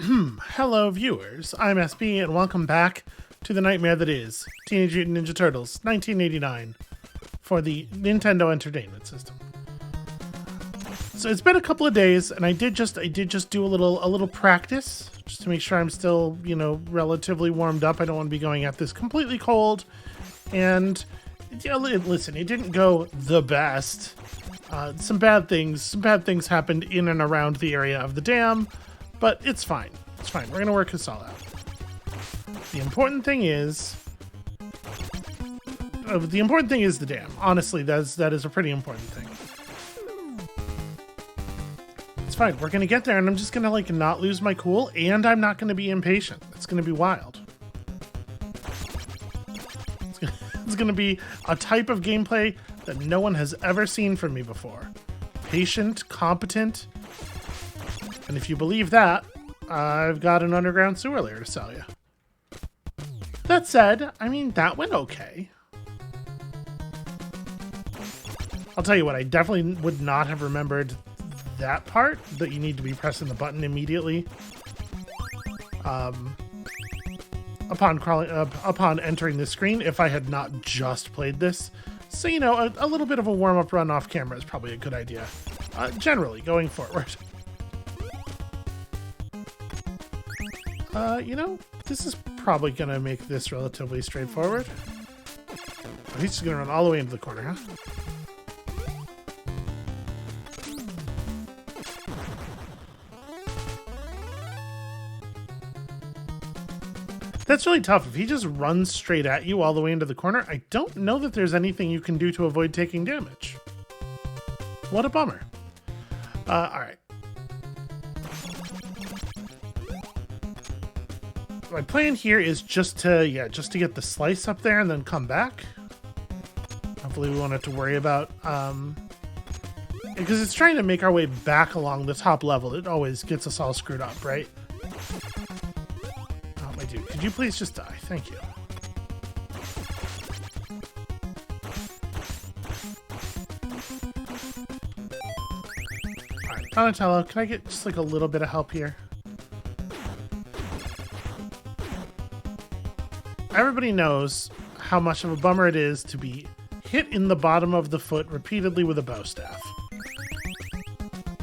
Hello, viewers. I'm SB, and welcome back to the nightmare that is Teenage Mutant Ninja Turtles 1989 for the Nintendo Entertainment System. So it's been a couple of days, and I did just do a little practice just to make sure I'm still, relatively warmed up. I don't want to be going at this completely cold. And listen, it didn't go the best. Some bad things happened in and around the area of the dam, but it's fine. It's fine. We're gonna work this all out. The important thing is the dam. Honestly, that is a pretty important thing. It's fine. We're gonna get there, and I'm just gonna not lose my cool, and I'm not gonna be impatient. It's gonna be wild. It's gonna be a type of gameplay that no one has ever seen from me before. Patient, competent, and if you believe that, I've got an underground sewer layer to sell you. That said, that went okay. I'll tell you what, I definitely would not have remembered that part, that you need to be pressing the button immediately upon entering the screen if I had not just played this. So, a little bit of a warm-up run off camera is probably a good idea, generally, going forward. This is probably going to make this relatively straightforward. Oh, he's just going to run all the way into the corner, huh? That's really tough. If he just runs straight at you all the way into the corner, I don't know that there's anything you can do to avoid taking damage. What a bummer. Alright. My plan here is just to get the slice up there and then come back. Hopefully we won't have to worry about, because it's trying to make our way back along the top level. It always gets us all screwed up, right? Oh, my dude, could you please just die? Thank you. Alright, Donatello, can I get just a little bit of help here? Everybody knows how much of a bummer it is to be hit in the bottom of the foot repeatedly with a bow staff.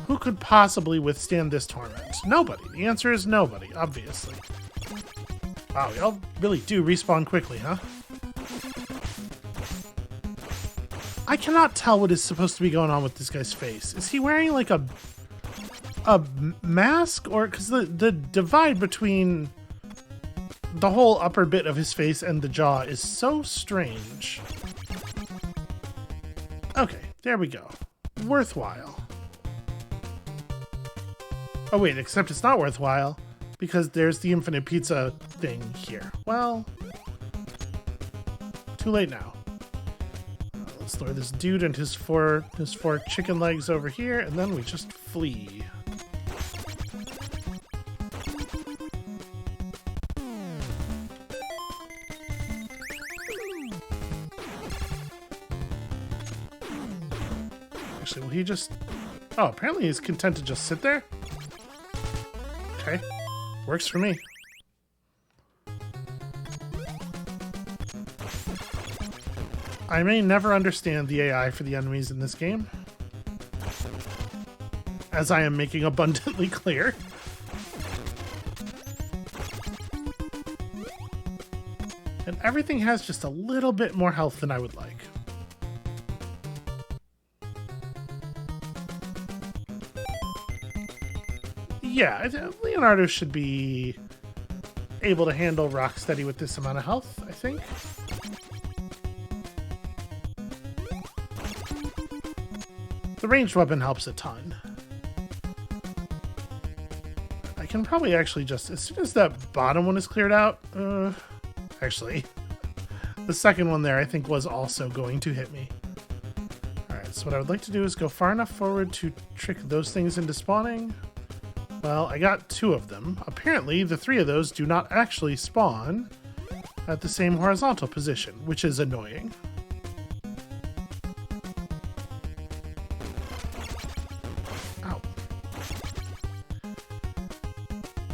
Who could possibly withstand this torment? Nobody. The answer is nobody, obviously. Wow, y'all really do respawn quickly, huh? I cannot tell what is supposed to be going on with this guy's face. Is he wearing a mask? Or because the divide between the whole upper bit of his face and the jaw is so strange. Okay, there we go. Worthwhile. Oh wait, except it's not worthwhile because there's the infinite pizza thing here. Well, too late now. Let's throw this dude and his four chicken legs over here, and then we just flee. Actually, will he just... Oh, apparently he's content to just sit there? Okay. Works for me. I may never understand the AI for the enemies in this game, as I am making abundantly clear. And everything has just a little bit more health than I would like. Yeah, Leonardo should be able to handle Rocksteady with this amount of health, I think. The ranged weapon helps a ton. I can probably actually just, as soon as that bottom one is cleared out, actually, the second one there I think was also going to hit me. Alright, so what I would like to do is go far enough forward to trick those things into spawning. Well, I got two of them. Apparently, the three of those do not actually spawn at the same horizontal position, which is annoying.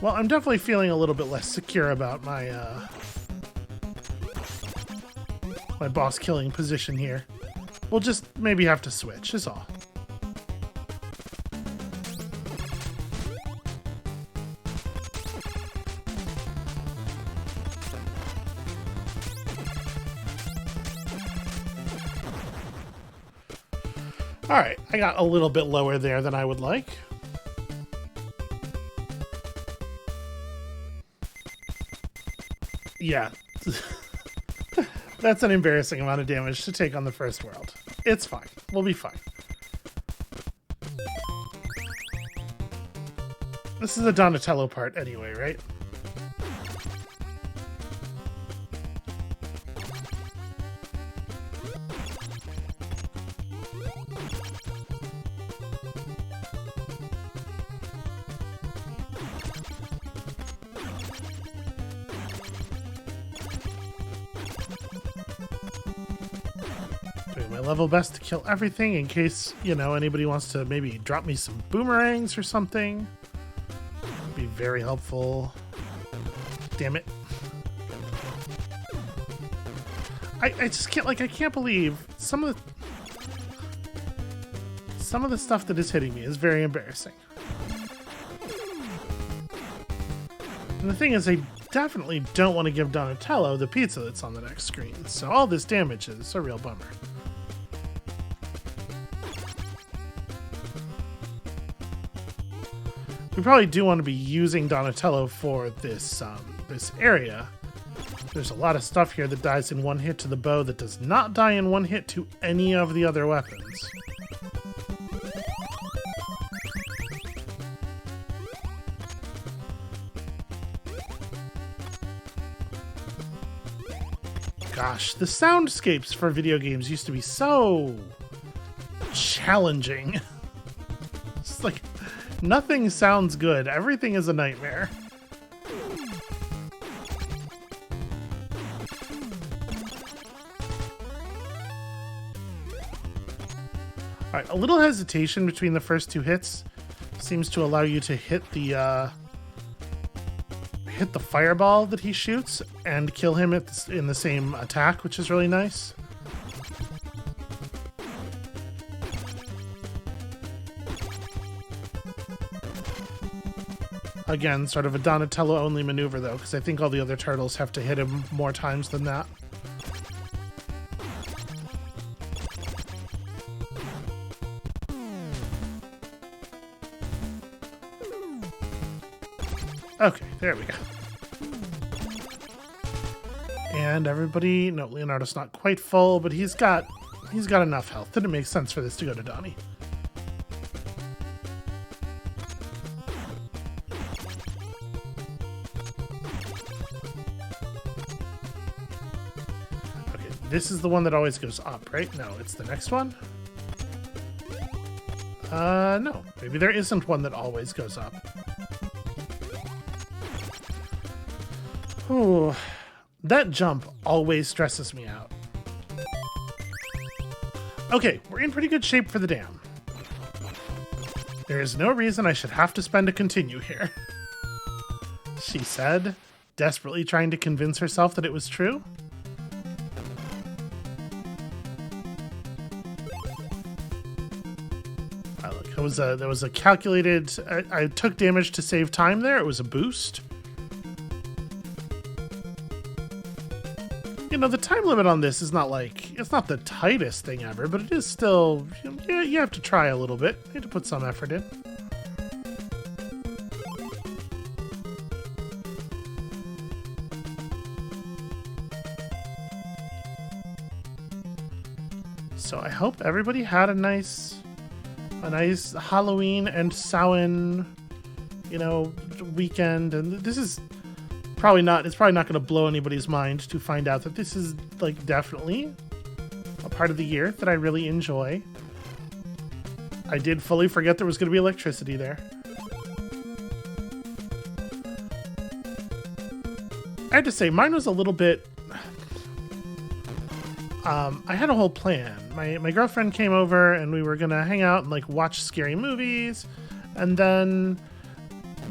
Well, I'm definitely feeling a little bit less secure about my my boss killing position here. We'll just maybe have to switch, is all. Alright, I got a little bit lower there than I would like. Yeah. That's an embarrassing amount of damage to take on the first world. It's fine. We'll be fine. This is the Donatello part anyway, right? Doing my level best to kill everything in case, you know, anybody wants to maybe drop me some boomerangs or something. Would be very helpful. Damn it. I just can't, like, I can't believe some of the stuff that is hitting me is very embarrassing. And the thing is, I definitely don't want to give Donatello the pizza that's on the next screen, so all this damage is a real bummer. We probably do want to be using Donatello for this this area. There's a lot of stuff here that dies in one hit to the bow that does not die in one hit to any of the other weapons. Gosh, the soundscapes for video games used to be so challenging. It's like nothing sounds good. Everything is a nightmare. Alright, a little hesitation between the first two hits seems to allow you to hit the fireball that he shoots and kill him in the same attack, which is really nice. Again, sort of a Donatello-only maneuver, though, because I think all the other turtles have to hit him more times than that. Okay, there we go. And everybody... No, Leonardo's not quite full, but he's got enough health that it makes sense for this to go to Donnie. Okay, this is the one that always goes up, right? No, it's the next one? No. Maybe there isn't one that always goes up. Ooh, that jump always stresses me out. Okay, we're in pretty good shape for the dam. There is no reason I should have to spend a continue here. She said, desperately trying to convince herself that it was true. Look, that was a calculated... I took damage to save time there. It was a boost. You know, the time limit on this is not like, it's not the tightest thing ever, but it is still, you have to try a little bit. You have to put some effort in. So I hope everybody had a nice Halloween and Samhain, you know, weekend. And this is it's probably not going to blow anybody's mind to find out that this is, like, definitely a part of the year that I really enjoy. I did fully forget there was going to be electricity there. I have to say, mine was a little bit... I had a whole plan. My girlfriend came over and we were going to hang out and, like, watch scary movies. And then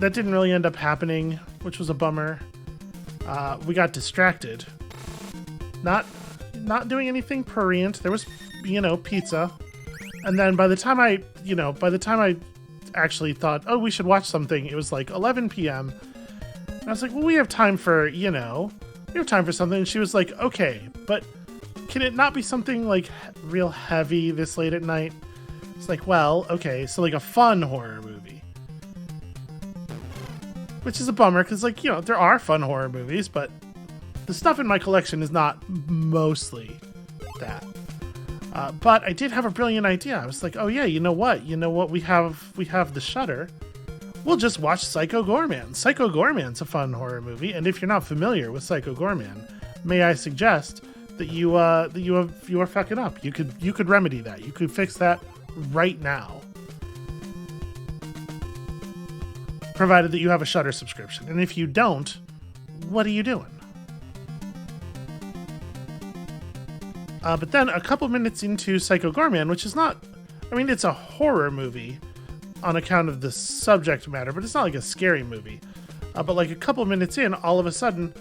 that didn't really end up happening, which was a bummer. We got distracted. Not doing anything prurient. There was, pizza. And then by the time I actually thought, oh, we should watch something, it was like 11 p.m. And I was like, well, we have time for something. And she was like, okay, but can it not be something like real heavy this late at night? It's like, well, okay, so like a fun horror movie. Which is a bummer, because there are fun horror movies, but the stuff in my collection is not mostly that. But I did have a brilliant idea. I was like, oh yeah, you know what? We have the Shudder. We'll just watch Psycho Goreman. Psycho Goreman's a fun horror movie, and if you're not familiar with Psycho Goreman, may I suggest that you are fucking up. You could remedy that. You could fix that right now, provided that you have a Shudder subscription. And if you don't, what are you doing? But then a couple minutes into Psycho Goreman, which is not, it's a horror movie on account of the subject matter, but it's not like a scary movie. But like a couple minutes in, all of a sudden,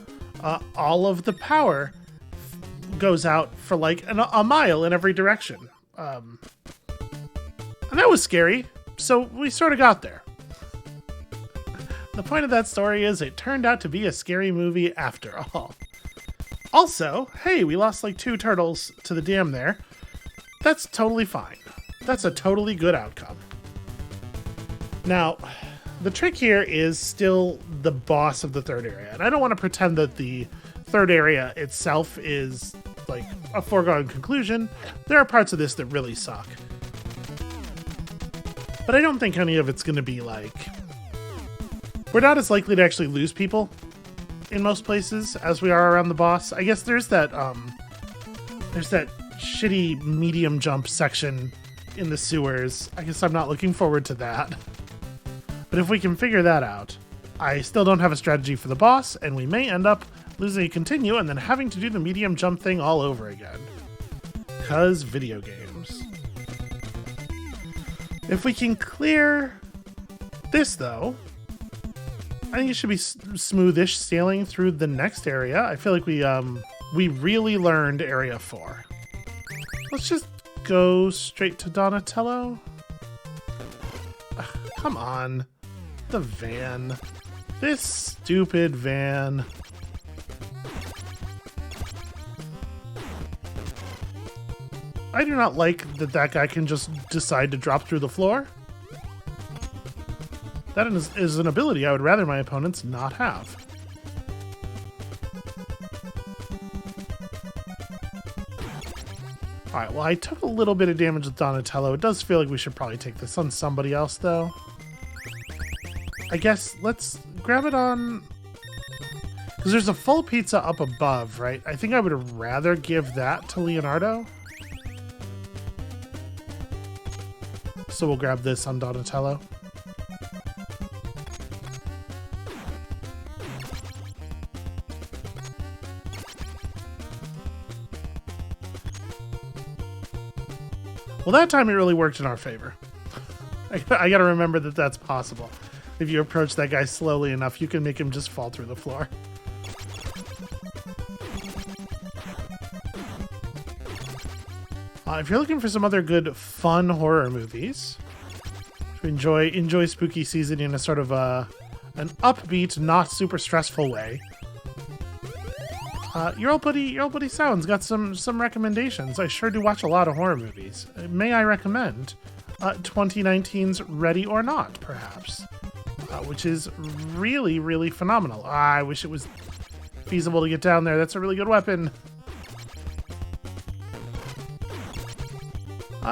all of the power goes out for like a mile in every direction. And that was scary, so we sort of got there. The point of that story is it turned out to be a scary movie after all. Also, hey, we lost like 2 turtles to the dam there. That's totally fine. That's a totally good outcome. Now, the trick here is still the boss of the third area. And I don't want to pretend that the third area itself is like a foregone conclusion. There are parts of this that really suck. But I don't think any of it's going to be like... We're not as likely to actually lose people in most places as we are around the boss. I guess there's that shitty medium jump section in the sewers. I guess I'm not looking forward to that. But if we can figure that out, I still don't have a strategy for the boss, and we may end up losing a continue and then having to do the medium jump thing all over again. 'Cause video games. If we can clear this, though, I think it should be smoothish sailing through the next area. I feel like we really learned Area 4. Let's just go straight to Donatello. Ugh, come on. The van. This stupid van. I do not like that guy can just decide to drop through the floor. That is an ability I would rather my opponents not have. Alright, well I took a little bit of damage with Donatello. It does feel like we should probably take this on somebody else, though. I guess let's grab it on... Because there's a full pizza up above, right? I think I would rather give that to Leonardo. So we'll grab this on Donatello. Well, that time it really worked in our favor. I gotta remember that that's possible. If you approach that guy slowly enough, you can make him just fall through the floor. If you're looking for some other good, fun horror movies, to enjoy spooky season in a sort of an upbeat, not super stressful way, your old buddy Sound's got some recommendations. I sure do watch a lot of horror movies. May I recommend 2019's Ready or Not, perhaps, which is really, really phenomenal. I wish it was feasible to get down there. That's a really good weapon.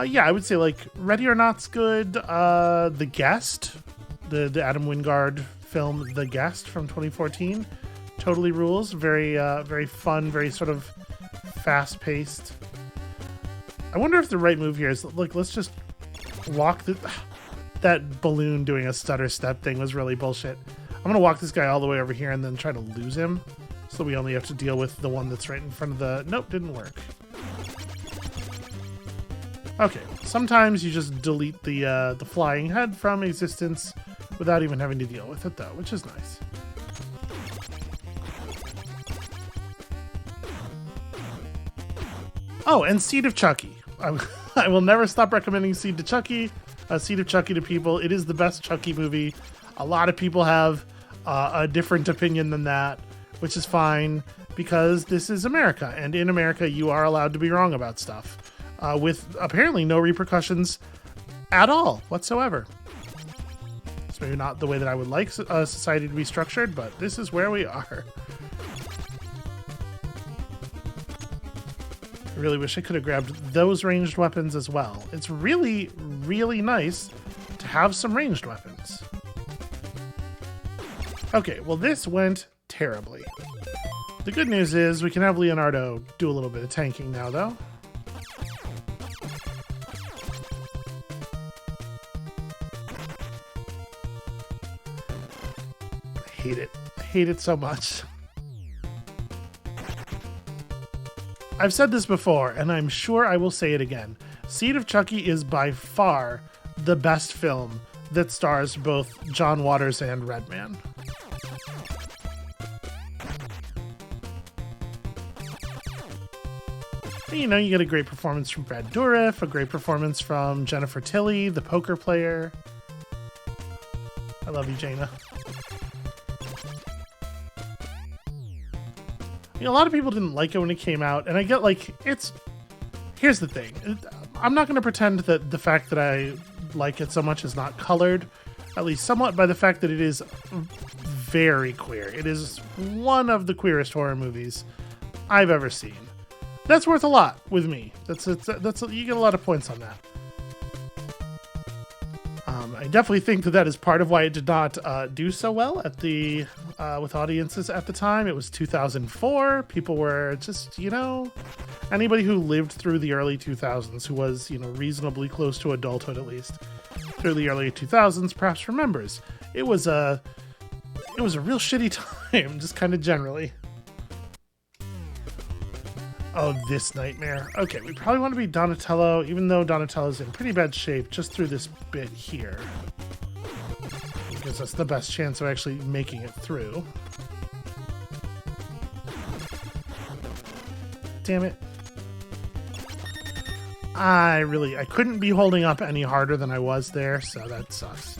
Yeah, I would say like Ready or Not's good. The Guest, the Adam Wingard film, The Guest from 2014. Totally rules. Very, very fun. Very sort of fast-paced. I wonder if the right move here is like let's just walk that balloon doing a stutter step thing was really bullshit. I'm gonna walk this guy all the way over here and then try to lose him, so we only have to deal with the one that's right in front of the. Nope, didn't work. Okay, sometimes you just delete the flying head from existence without even having to deal with it, though, which is nice. Oh, and Seed of Chucky. I will never stop recommending Seed of Chucky to people. It is the best Chucky movie. A lot of people have a different opinion than that, which is fine because this is America, and in America you are allowed to be wrong about stuff with apparently no repercussions at all whatsoever. It's maybe not the way that I would like a society to be structured, but this is where we are. I really wish I could have grabbed those ranged weapons as well. It's really, really nice to have some ranged weapons. Okay, well this went terribly. The good news is we can have Leonardo do a little bit of tanking now, though. I hate it. I hate it so much. I've said this before, and I'm sure I will say it again. Seed of Chucky is by far the best film that stars both John Waters and Redman. You know, you get a great performance from Brad Dourif, a great performance from Jennifer Tilly, the poker player. I love you, Jaina. You know, a lot of people didn't like it when it came out, and I get, like, it's... Here's the thing. I'm not going to pretend that the fact that I like it so much is not colored, at least somewhat, by the fact that it is very queer. It is one of the queerest horror movies I've ever seen. That's worth a lot with me. That's you get a lot of points on that. I definitely think that is part of why it did not do so well at the with audiences at the time. It was 2004. People were just, you know, anybody who lived through the early 2000s, who was, you know, reasonably close to adulthood at least through the early 2000s, perhaps remembers. It was a real shitty time, just kind of generally. Oh, this nightmare. Okay, we probably want to be Donatello, even though Donatello's in pretty bad shape, just through this bit here. Because that's the best chance of actually making it through. Damn it. I couldn't be holding up any harder than I was there, so that sucks.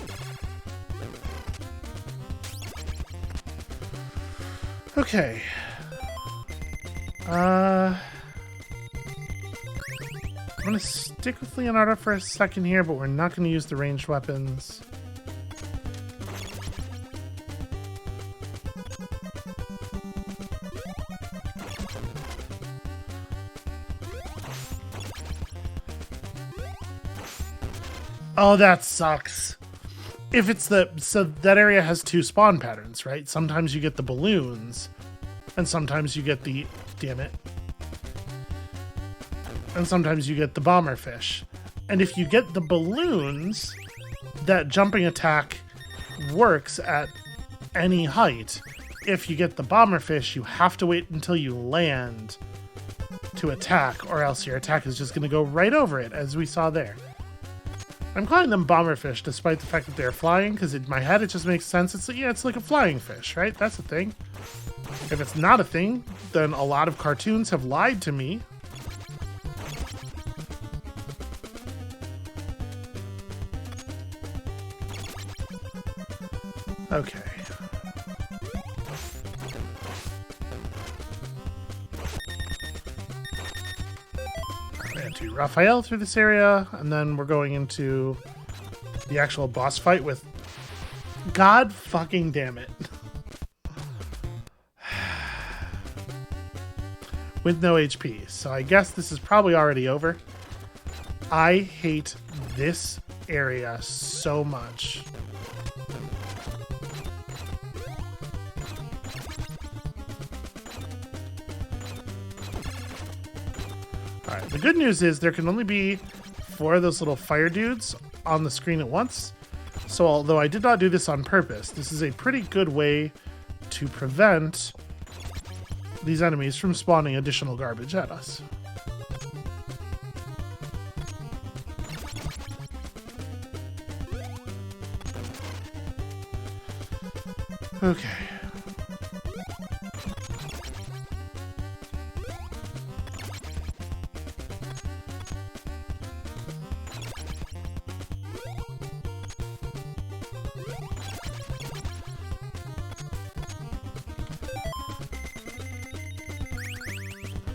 Okay. I'm going to stick with Leonardo for a second here, but we're not going to use the ranged weapons. Oh, that sucks. If it's so that area has two spawn patterns, right? Sometimes you get the balloons, and sometimes you get the... Damn it. And sometimes you get the bomber fish. And if you get the balloons, that jumping attack works at any height. If you get the bomber fish, you have to wait until you land to attack, or else your attack is just going to go right over it, as we saw there. I'm calling them bomber fish despite the fact that they're flying, because in my head it just makes sense. It's like a flying fish, right? That's the thing. If it's not a thing, then a lot of cartoons have lied to me. Okay. I'm going to Raphael through this area, and then we're going into the actual boss fight with... God fucking damn it. With no HP, so I guess this is probably already over. I hate this area so much. Alright, the good news is there can only be 4 of those little fire dudes on the screen at once. So although I did not do this on purpose, this is a pretty good way to prevent these enemies from spawning additional garbage at us. Okay.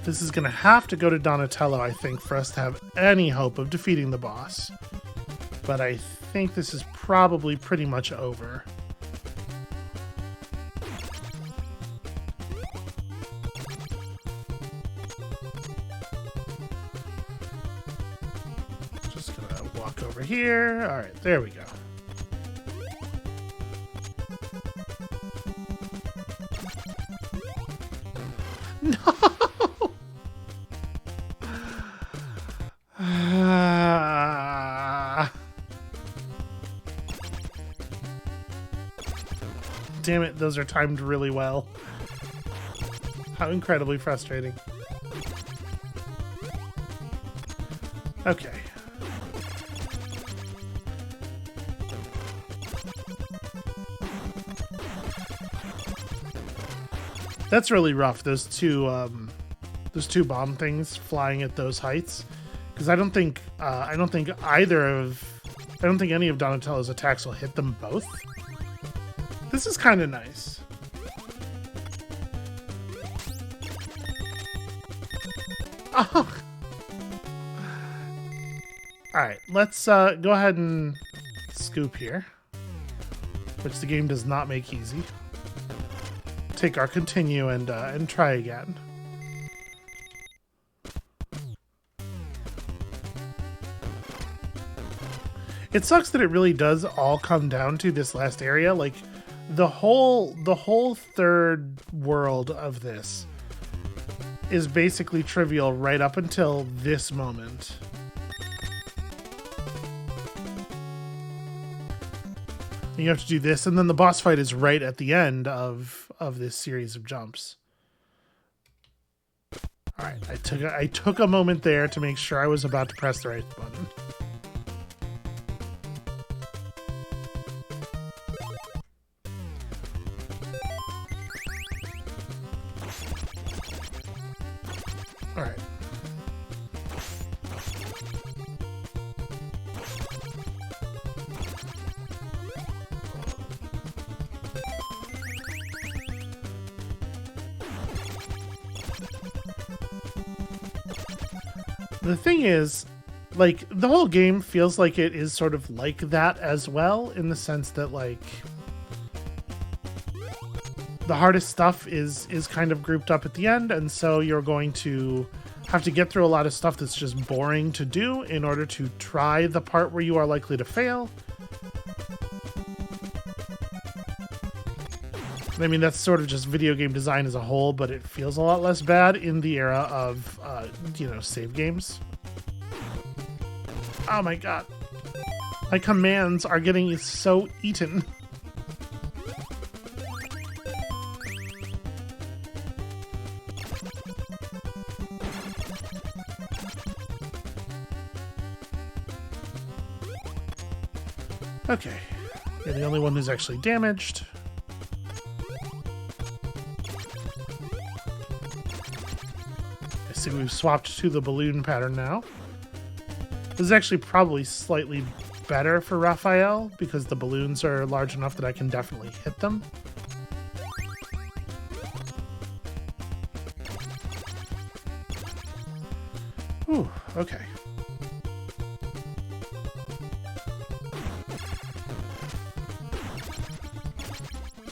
This is going to have to go to Donatello, I think, for us to have any hope of defeating the boss. But I think this is probably pretty much over. Just going to walk over here. All right, there we go. No! Damn it, those are timed really well. How incredibly frustrating. Okay. That's really rough, those two bomb things flying at those heights. Because I don't think any of Donatello's attacks will hit them both. This is kind of nice. Oh. All right, let's go ahead and scoop here, which the game does not make easy. Take our continue and try again. It sucks that it really does all come down to this last area. Like the whole third world of this is basically trivial right up until this moment. You have to do this, and then the boss fight is right at the end of this series of jumps. All right, I took a moment there to make sure I was about to press the right button. All right. The thing is, like, the whole game feels like it is sort of like that as well, in the sense that, like, the hardest stuff is kind of grouped up at the end, and so you're going to have to get through a lot of stuff that's just boring to do in order to try the part where you are likely to fail. I mean, that's sort of just video game design as a whole, but it feels a lot less bad in the era of, save games. Oh my god. My commands are getting so eaten. Okay. You're the only one who's actually damaged. We've swapped to the balloon pattern now. This is actually probably slightly better for Raphael because the balloons are large enough that I can definitely hit them. Ooh, okay.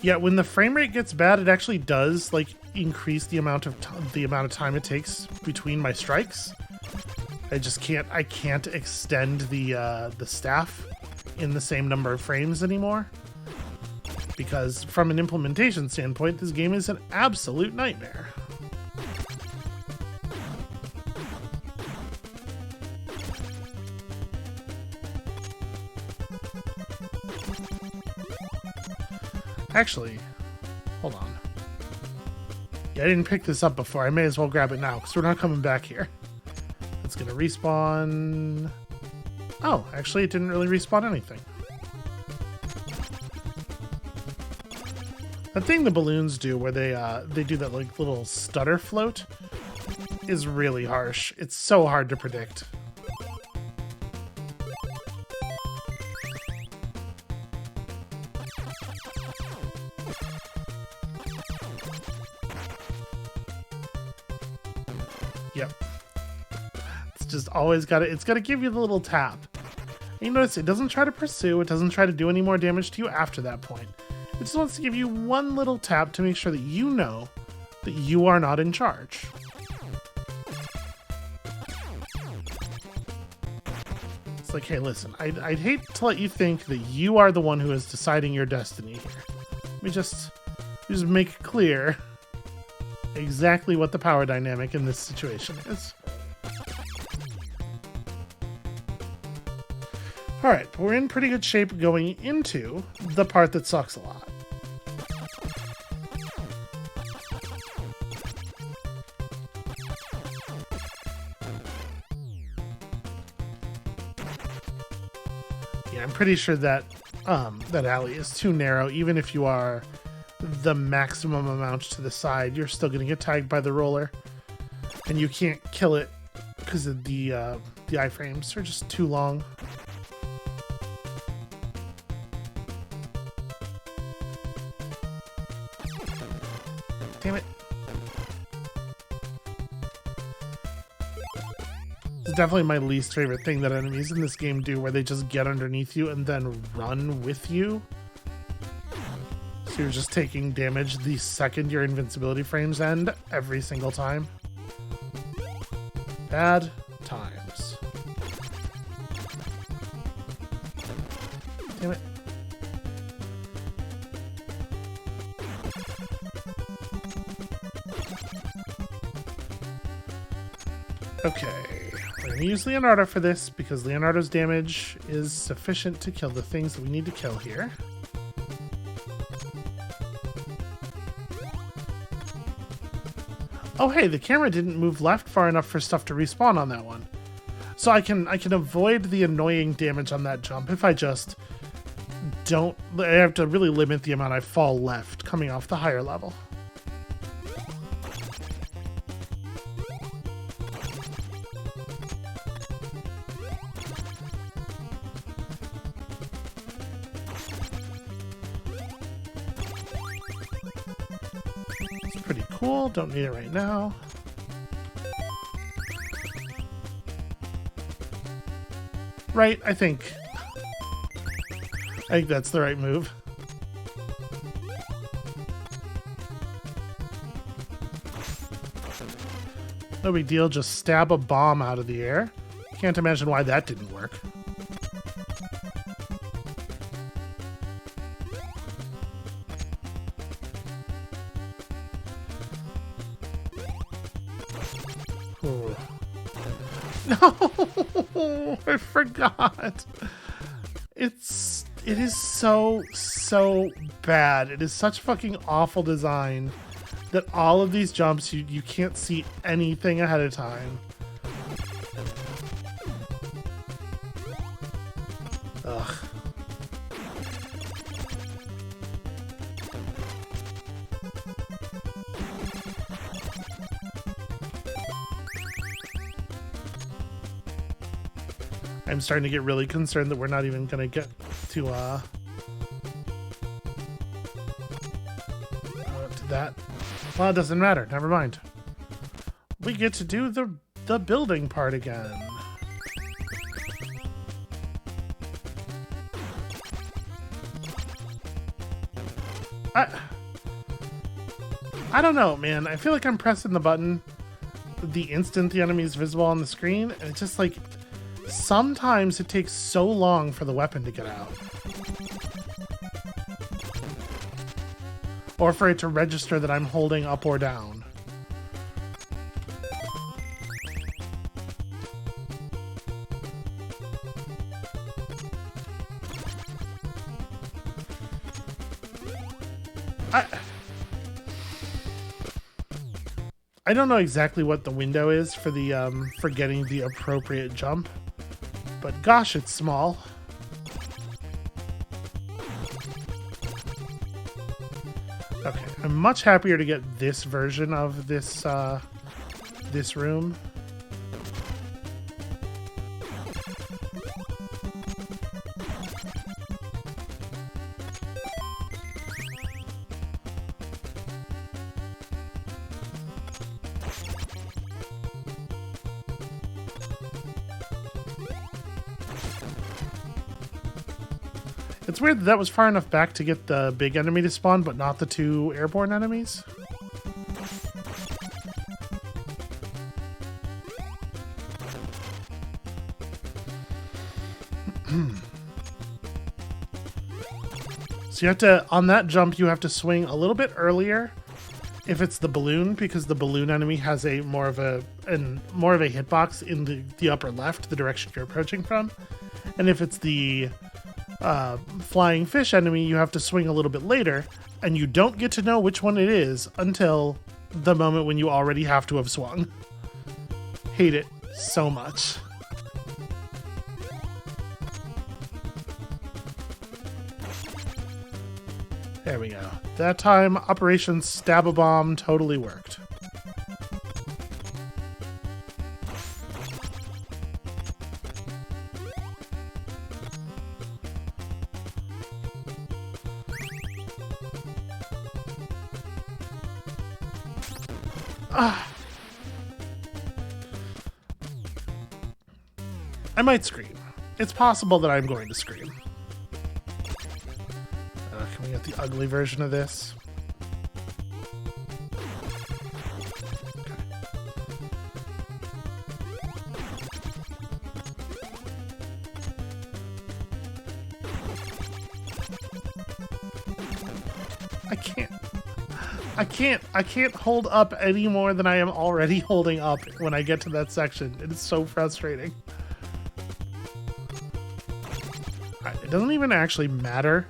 Yeah, when the frame rate gets bad, it actually does like increase the amount of time it takes between my strikes. I can't extend the staff in the same number of frames anymore, because from an implementation standpoint, this game is an absolute nightmare. Actually, hold on. Yeah, I didn't pick this up before. I may as well grab it now, because we're not coming back here. It's going to respawn. Oh, actually, it didn't really respawn anything. That thing the balloons do where they do that like little stutter float is really harsh. It's so hard to predict. Yep. It's just always it's gotta give you the little tap. And you notice it doesn't try to pursue, it doesn't try to do any more damage to you after that point. It just wants to give you one little tap to make sure that you know that you are not in charge. It's like, hey, listen, I'd hate to let you think that you are the one who is deciding your destiny here. Let me just make it clear exactly what the power dynamic in this situation is. Alright, but we're in pretty good shape going into the part that sucks a lot. Yeah, I'm pretty sure that that alley is too narrow. Even if you are the maximum amount to the side, you're still going to get tagged by the roller. And you can't kill it because of the iframes are just too long. Damn it. It's definitely my least favorite thing that enemies in this game do, where they just get underneath you and then run with you. So you're just taking damage the second your invincibility frames end every single time. Bad times. Damn it. Okay, we're going to use Leonardo for this because Leonardo's damage is sufficient to kill the things that we need to kill here. Oh hey, the camera didn't move left far enough for stuff to respawn on that one. So I can avoid the annoying damage on that jump if I just don't... I have to really limit the amount I fall left coming off the higher level. Pretty cool, don't need it right now. Right, I think that's the right move. No big deal, just stab a bomb out of the air. Can't imagine why that didn't work. Oh. No, I forgot. It is so bad. It is such fucking awful design that all of these jumps you can't see anything ahead of time. Ugh. I'm starting to get really concerned that we're not even gonna get to that. Well, it doesn't matter. Never mind. We get to do the building part again. I don't know, man. I feel like I'm pressing the button the instant the enemy is visible on the screen, and it's just like sometimes it takes so long for the weapon to get out. Or for it to register that I'm holding up or down. I don't know exactly what the window is for the for getting the appropriate jump, but gosh, it's small. Okay, I'm much happier to get this version of this this room. It's weird that was far enough back to get the big enemy to spawn, but not the two airborne enemies. So you have to, on that jump, you have to swing a little bit earlier if it's the balloon, because the balloon enemy has a more of a hitbox in the upper left, the direction you're approaching from. And if it's the flying fish enemy, you have to swing a little bit later, and you don't get to know which one it is until the moment when you already have to have swung. Hate it so much. There we go. That time, Operation Stab-a-Bomb totally worked. I might scream. It's possible that I'm going to scream. Can we get the ugly version of this? I can't hold up any more than I am already holding up when I get to that section. It is so frustrating. It doesn't even actually matter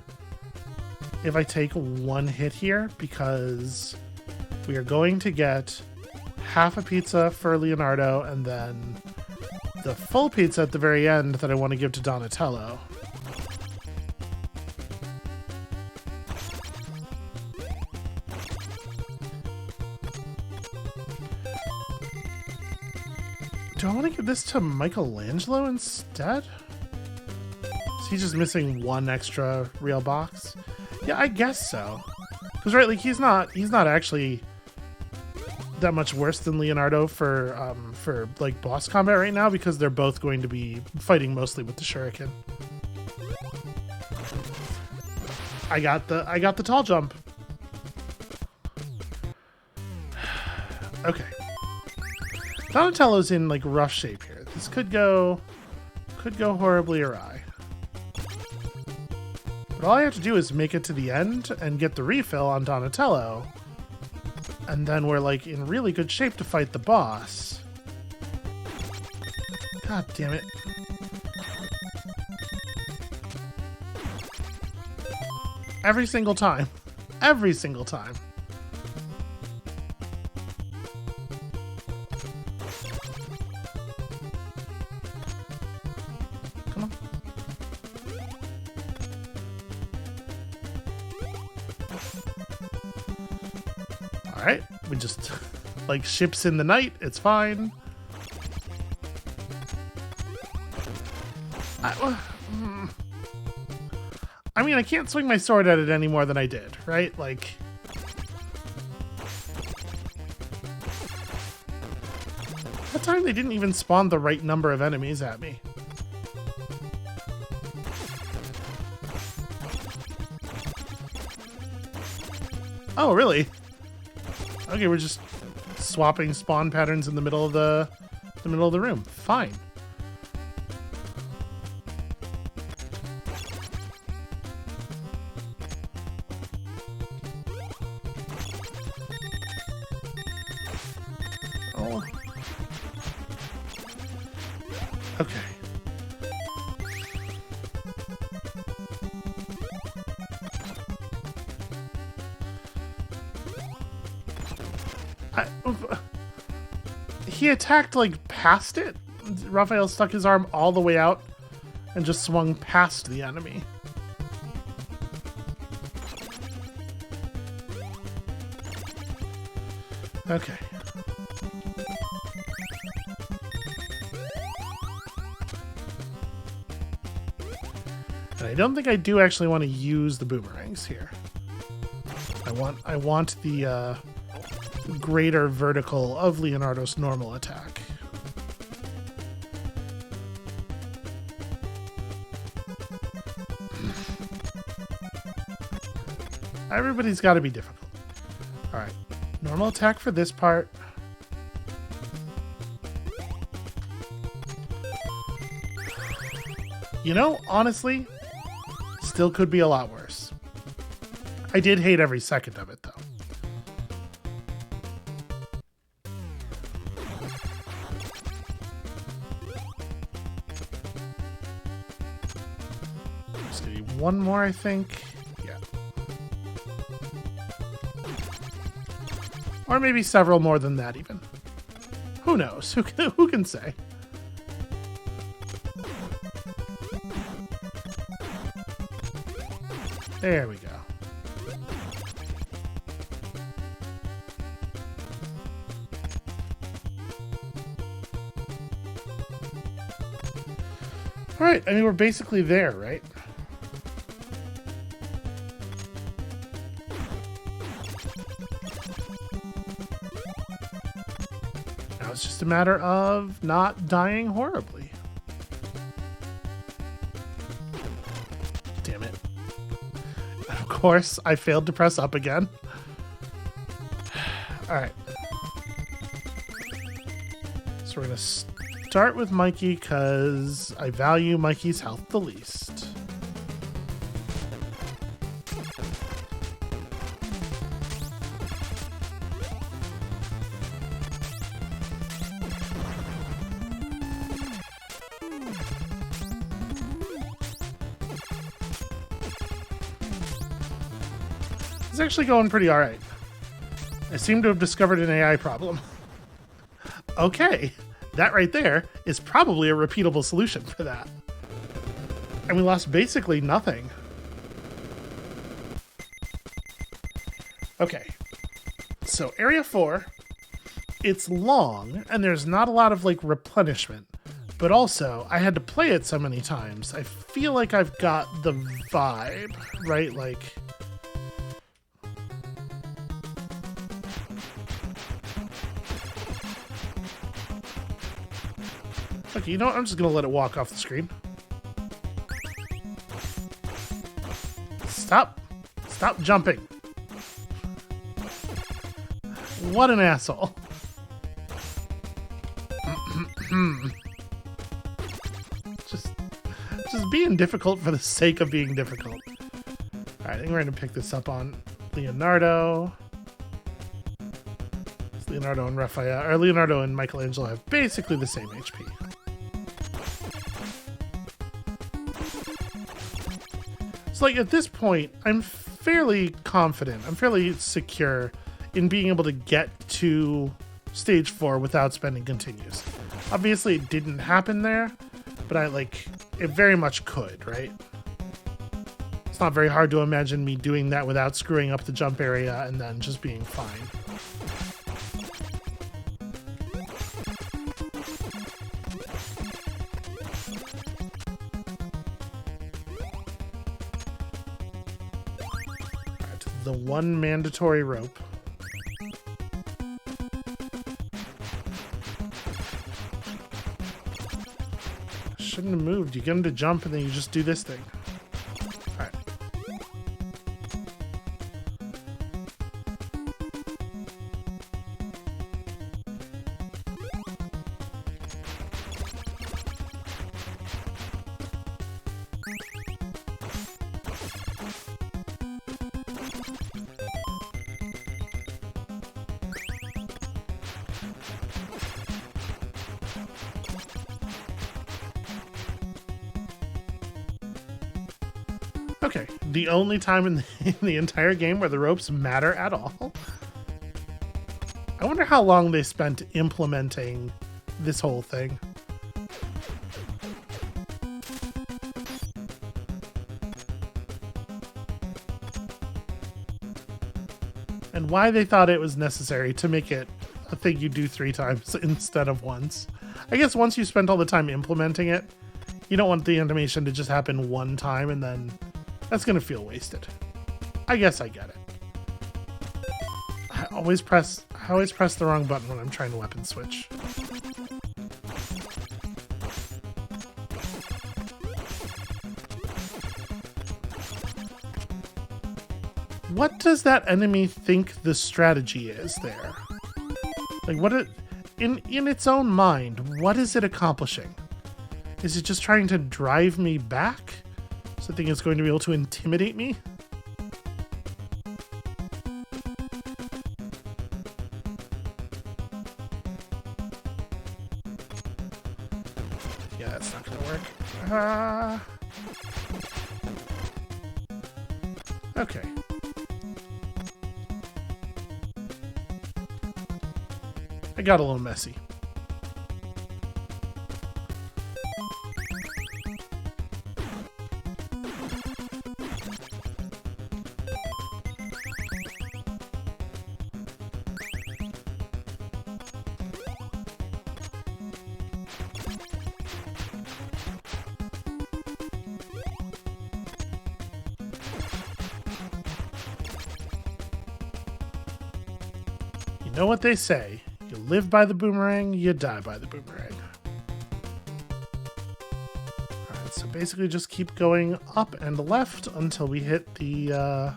if I take one hit here, because we are going to get half a pizza for Leonardo and then the full pizza at the very end that I want to give to Donatello. Do I want to give this to Michelangelo instead? Is he just missing one extra real box? Yeah, I guess so. Because right, like he's not actually that much worse than Leonardo for like boss combat right now, because they're both going to be fighting mostly with the shuriken. I got the tall jump. Okay. Donatello's in like rough shape here. This could go horribly awry. But all I have to do is make it to the end and get the refill on Donatello, and then we're like in really good shape to fight the boss. God damn it. Every single time. Every single time. Come on. Alright, we just like ships in the night, it's fine. I mean, I can't swing my sword at it any more than I did, right? Like... That time they didn't even spawn the right number of enemies at me. Oh, really? Okay, we're just swapping spawn patterns in the middle of the room. Fine. Oh. Okay. He attacked like past it. Raphael stuck his arm all the way out and just swung past the enemy. Okay. And I don't think I do actually want to use the boomerangs here. I want the greater vertical of Leonardo's normal attack. Everybody's got to be difficult. All right, normal attack for this part. You know, honestly, still could be a lot worse. I did hate every second of it, though. Just gonna need one more, I think. Yeah. Or maybe several more than that, even. Who knows? Who can say? There we go. All right, I mean, we're basically there, right? Now it's just a matter of not dying horribly. Damn it. Of course, I failed to press up again. All right. So we're going to start with Mikey because I value Mikey's health the least. It's actually going pretty all right. I seem to have discovered an AI problem. Okay, that right there is probably a repeatable solution for that. And we lost basically nothing. Okay, so Area 4, it's long, and there's not a lot of, like, replenishment. But also, I had to play it so many times, I feel like I've got the vibe, right? Like... Okay, you know what? I'm just going to let it walk off the screen. Stop. Stop jumping. What an asshole. just being difficult for the sake of being difficult. All right, I think we're going to pick this up on Leonardo. Leonardo and Raphael, or Leonardo and Michelangelo have basically the same HP. So, like, at this point, I'm fairly confident, I'm fairly secure in being able to get to stage 4 without spending continues. Obviously, it didn't happen there, but it very much could, right? It's not very hard to imagine me doing that without screwing up the jump area and then just being fine. The one mandatory rope. Shouldn't have moved. You get him to jump and then you just do this thing. All right. Okay, the only time in the entire game where the ropes matter at all. I wonder how long they spent implementing this whole thing. And and why they thought it was necessary to make it a thing you do 3 times instead of once. I guess once you spent all the time implementing it, you don't want the animation to just happen 1 time and then that's going to feel wasted. I guess I get it. I always press the wrong button when I'm trying to weapon switch. What does that enemy think the strategy is there? Like, what it in its own mind, what is it accomplishing? Is it just trying to drive me back? So I think it's going to be able to intimidate me? Yeah, that's not gonna work. Okay. I got a little messy. You know what they say. You live by the boomerang, you die by the boomerang. Alright, so basically just keep going up and left until we hit the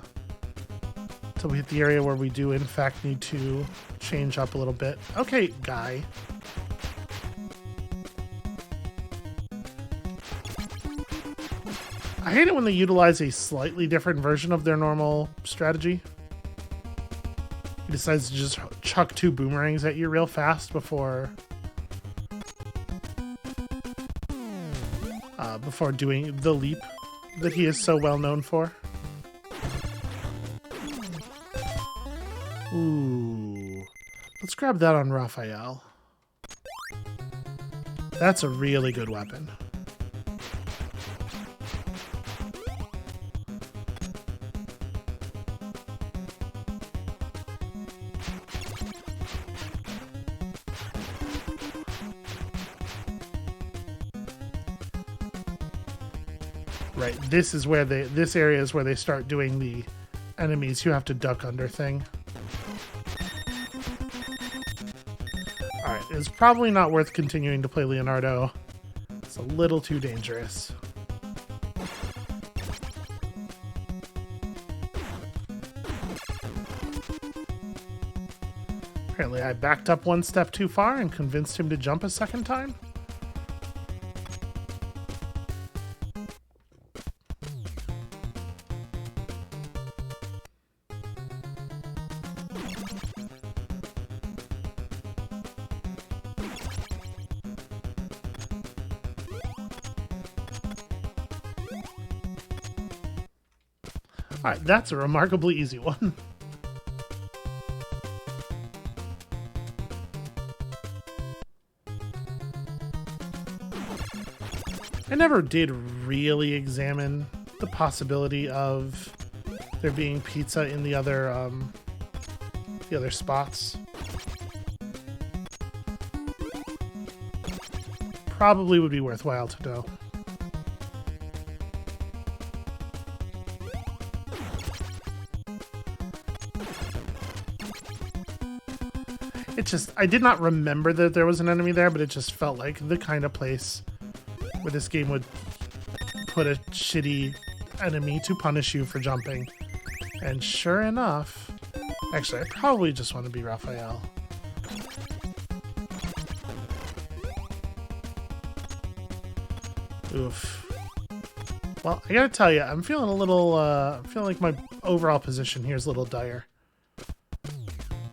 area where we do in fact need to change up a little bit. Okay, guy. I hate it when they utilize a slightly different version of their normal strategy. He decides to just chuck 2 boomerangs at you real fast before doing the leap that he is so well known for. Ooh. Let's grab that on Raphael. That's a really good weapon. Right, this area is where they start doing the enemies you have to duck under thing. Alright, it's probably not worth continuing to play Leonardo. It's a little too dangerous. Apparently I backed up 1 step too far and convinced him to jump a 2nd time. Alright, that's a remarkably easy one. I never did really examine the possibility of there being pizza in the other spots. Probably would be worthwhile to know. I did not remember that there was an enemy there, but it just felt like the kind of place where this game would put a shitty enemy to punish you for jumping. And sure enough... Actually, I probably just want to be Raphael. Oof. Well, I gotta tell you, I'm feeling a little, I'm feeling like my overall position here is a little dire.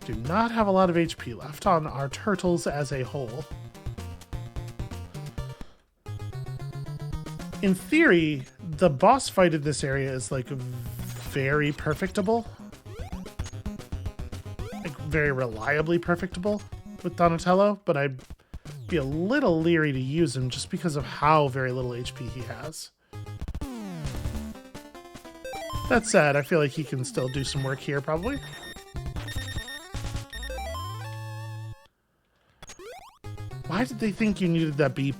Do not have a lot of HP left on our turtles as a whole. In theory, the boss fight in this area is like very perfectable. Like very reliably perfectable with Donatello, but I'd be a little leery to use him just because of how very little HP he has. That said, I feel like he can still do some work here probably. Why did they think you needed that beep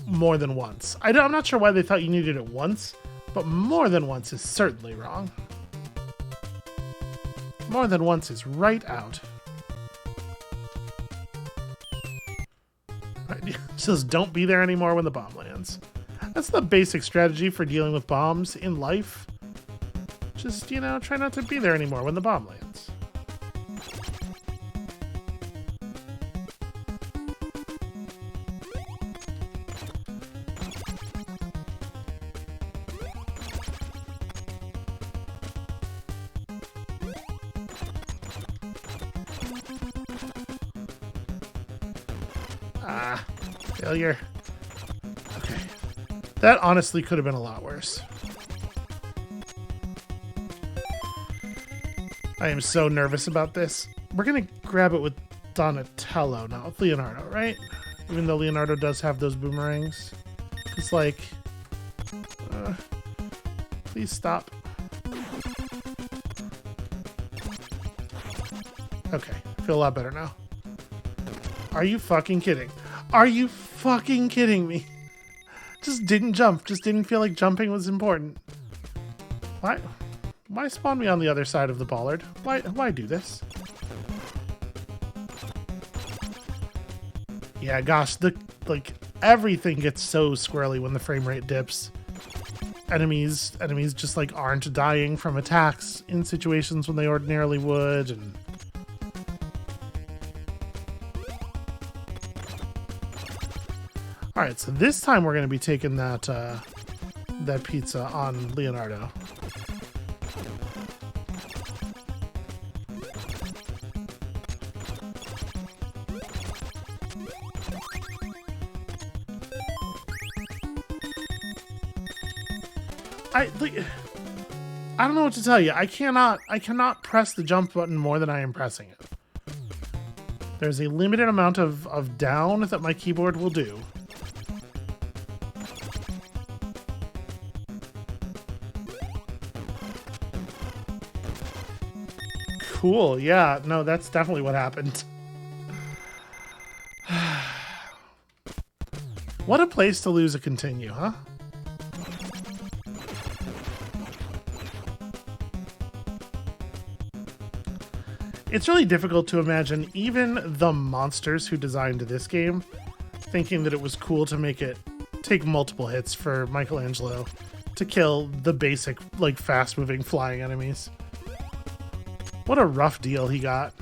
more than once? I'm not sure why they thought you needed it once, but more than once is certainly wrong. More than once is right out. It says don't be there anymore when the bomb lands. That's the basic strategy for dealing with bombs in life. Just, you know, try not to be there anymore when the bomb lands. Ah, failure. Okay. That honestly could have been a lot worse. I am so nervous about this. We're gonna grab it with Donatello, not with Leonardo, right? Even though Leonardo does have those boomerangs. It's like... please stop. Okay, I feel a lot better now. Are you fucking kidding? Are you fucking kidding me? Just didn't jump. Just didn't feel like jumping was important. Why spawn me on the other side of the bollard? Why do this? Yeah, gosh, everything gets so squirrely when the frame rate dips. Enemies just like aren't dying from attacks in situations when they ordinarily would, and all right, so this time we're going to be taking that pizza on Leonardo. I don't know what to tell you. I cannot press the jump button more than I am pressing it. There's a limited amount of down that my keyboard will do. Cool, yeah, no, that's definitely what happened. What a place to lose a continue, huh? It's really difficult to imagine even the monsters who designed this game thinking that it was cool to make it take multiple hits for Michelangelo to kill the basic, like, fast-moving flying enemies. What a rough deal he got.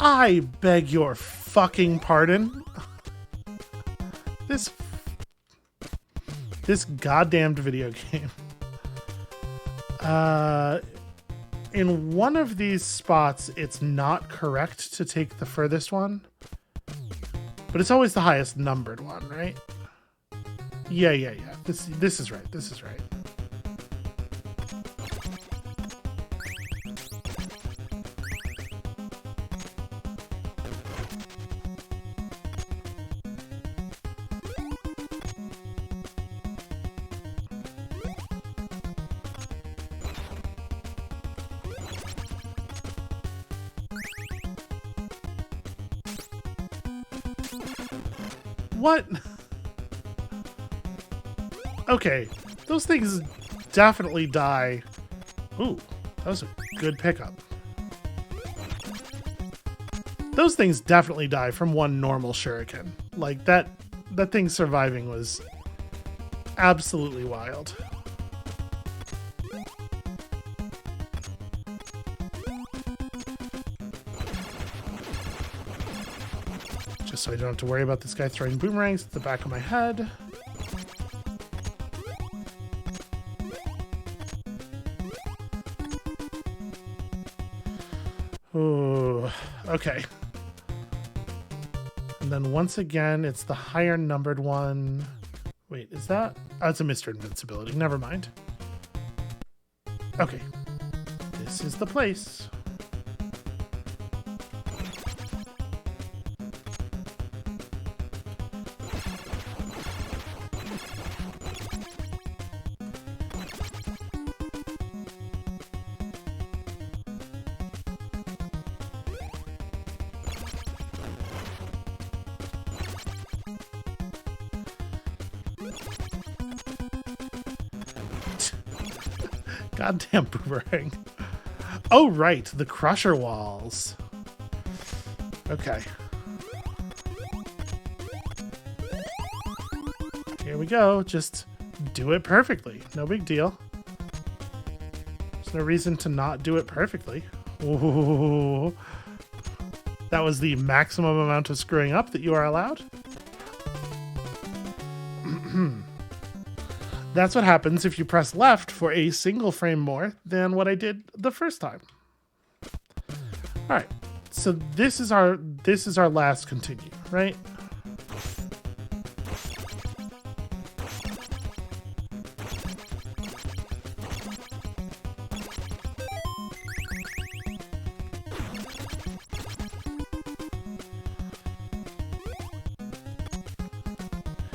I beg your fucking pardon. This goddamned video game. In one of these spots, it's not correct to take the furthest one, but it's always the highest numbered one, right? Yeah. This is right. This is right. What? Okay, those things definitely die. Ooh, that was a good pickup. Those things definitely die from one normal shuriken. Like, that thing surviving was absolutely wild. Just so I don't have to worry about this guy throwing boomerangs at the back of my head. Ooh, okay. And then once again, it's the higher numbered one. Wait, is that? Oh, it's a Mr. Invincibility. Never mind. Okay, This is the place. Goddamn boomerang. Oh, right. The crusher walls. Okay. Here we go. Just do it perfectly. No big deal. There's no reason to not do it perfectly. Ooh. That was the maximum amount of screwing up that you are allowed. That's what happens if you press left for a single frame more than what I did the first time. All right, so this is our last continue, right?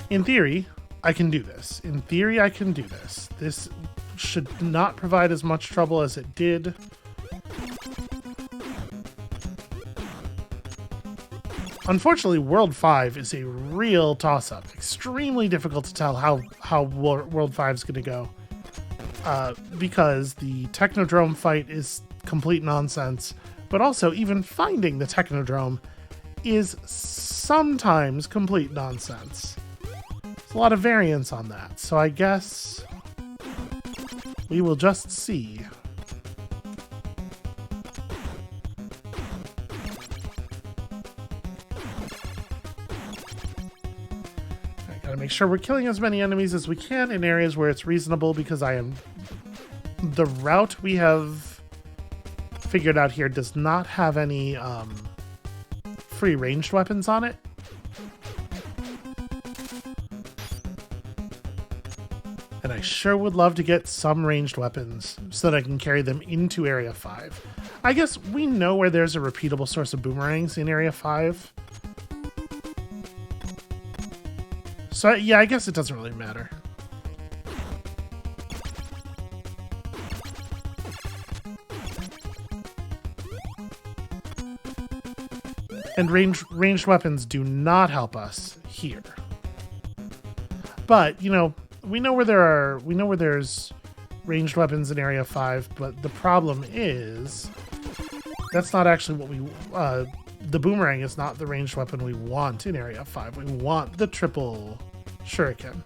In theory, I can do this. In theory, I can do this. This should not provide as much trouble as it did. Unfortunately, World 5 is a real toss-up. Extremely difficult to tell how World 5 is going to go. Because the Technodrome fight is complete nonsense. But also, even finding the Technodrome is sometimes complete nonsense. A lot of variance on that, so I guess we will just see. I gotta make sure we're killing as many enemies as we can in areas where it's reasonable, because the route we have figured out here does not have any free ranged weapons on it. And I sure would love to get some ranged weapons so that I can carry them into Area 5. I guess we know where there's a repeatable source of boomerangs in Area 5. So yeah, I guess it doesn't really matter. And ranged weapons do not help us here. But, you know, we know where there's ranged weapons in Area 5, but the problem is that's not actually what we the boomerang is not the ranged weapon we want in Area 5. We want the triple shuriken.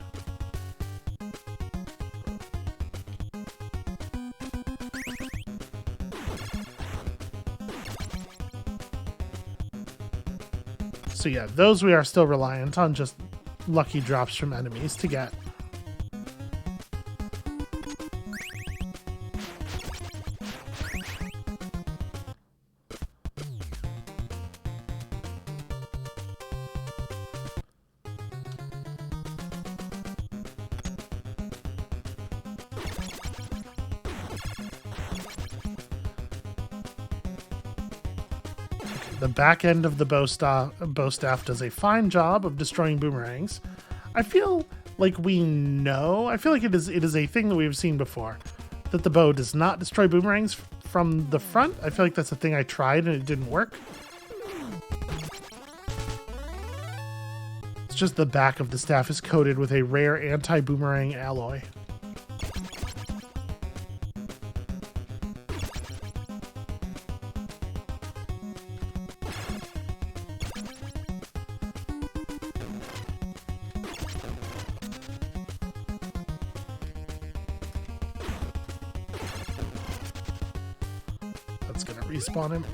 So yeah, those we are still reliant on just lucky drops from enemies to get. The back end of the bow staff does a fine job of destroying boomerangs. I feel like we know. I feel like it is a thing that we've seen before, that the bow does not destroy boomerangs from the front. I feel like that's a thing I tried and it didn't work. It's just the back of the staff is coated with a rare anti-boomerang alloy. Respawn him.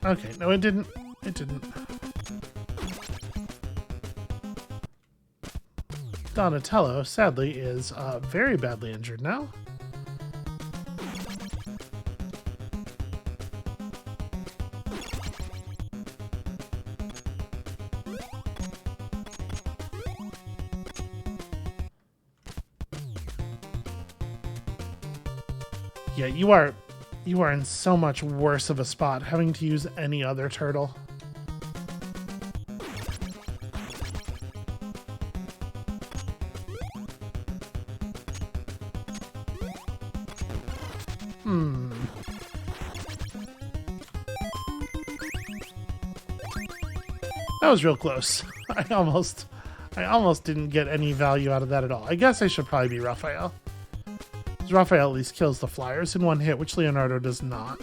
Okay, no, it didn't. It didn't. Donatello, sadly, is very badly injured now. Yeah, You are in so much worse of a spot having to use any other turtle. That was real close. I almost didn't get any value out of that at all. I guess I should probably be Raphael. Because Raphael at least kills the flyers in one hit, which Leonardo does not.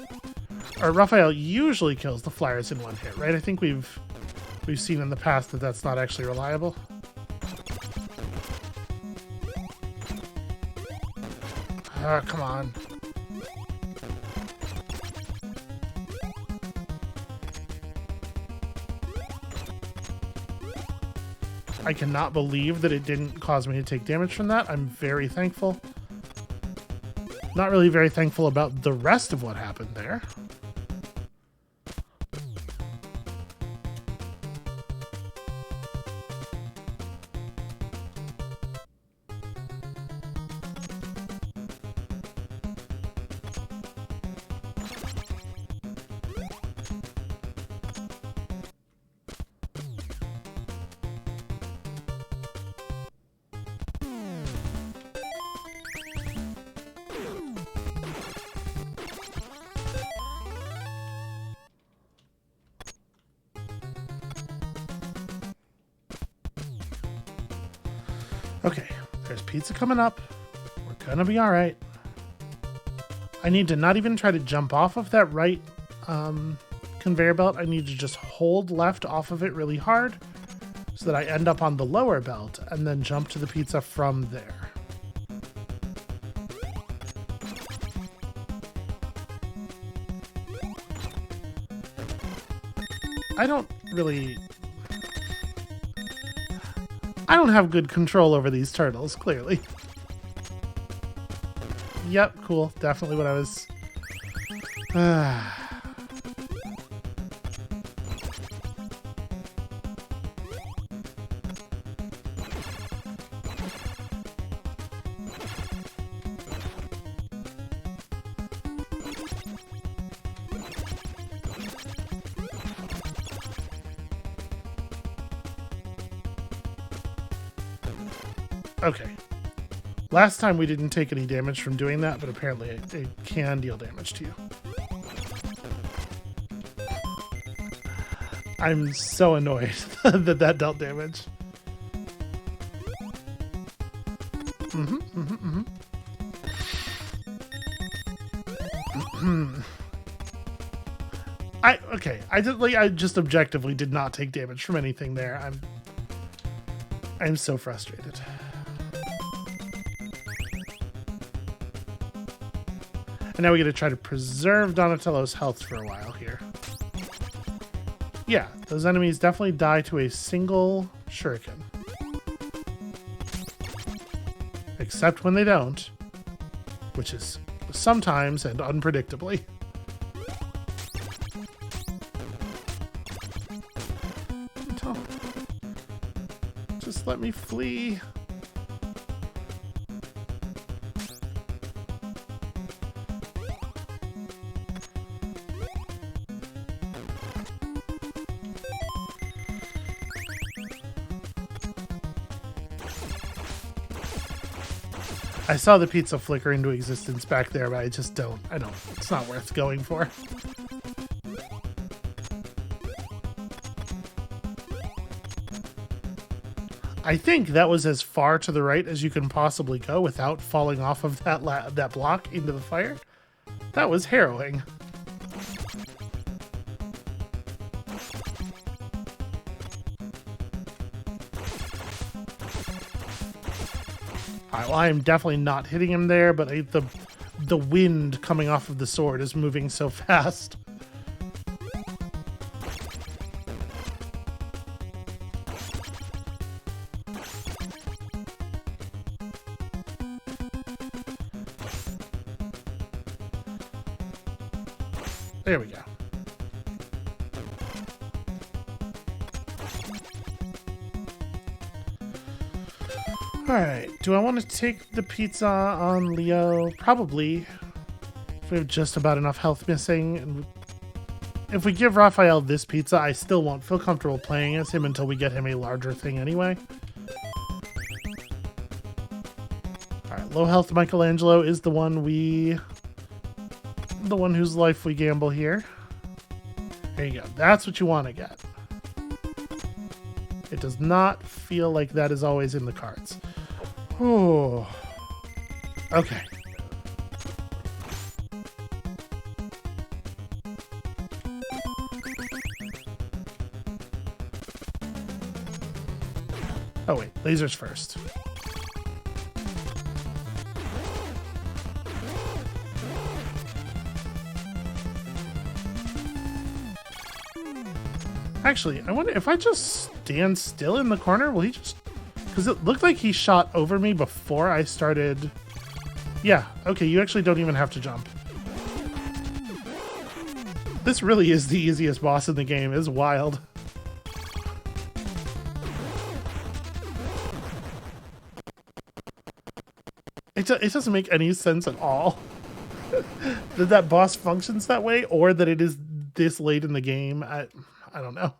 Or Raphael usually kills the flyers in one hit, right? I think we've seen in the past that that's not actually reliable. Ah, come on. I cannot believe that it didn't cause me to take damage from that. I'm very thankful. Not really very thankful about the rest of what happened there. Okay, there's pizza coming up. We're gonna be all right. I need to not even try to jump off of that right conveyor belt. I need to just hold left off of it really hard so that I end up on the lower belt and then jump to the pizza from there. I don't have good control over these turtles, clearly. Yep, cool. Definitely what I was... Okay. Last time we didn't take any damage from doing that, but apparently it can deal damage to you. I'm so annoyed that dealt damage. I just objectively did not take damage from anything there. I'm so frustrated. And now we get to try to preserve Donatello's health for a while here. Yeah, those enemies definitely die to a single shuriken. Except when they don't, which is sometimes and unpredictably. Just let me flee. I saw the pizza flicker into existence back there, but it's not worth going for. I think that was as far to the right as you can possibly go without falling off of that block into the fire. That was harrowing. Well, I am definitely not hitting him there, but the wind coming off of the sword is moving so fast. There we go. Alright, do I want to take the pizza on Leo? Probably. We have just about enough health missing. And if we give Raphael this pizza, I still won't feel comfortable playing as him until we get him a larger thing anyway. Alright, low health Michelangelo is the one whose life we gamble here. There you go. That's what you want to get. It does not feel like that is always in the cards. Oh. Okay. Oh wait, lasers first. Actually, I wonder if I just stand still in the corner, will he just... Because it looked like he shot over me before I started... Yeah, okay, you actually don't even have to jump. This really is the easiest boss in the game. It's wild. It doesn't make any sense at all that boss functions that way, or that it is this late in the game. I don't know.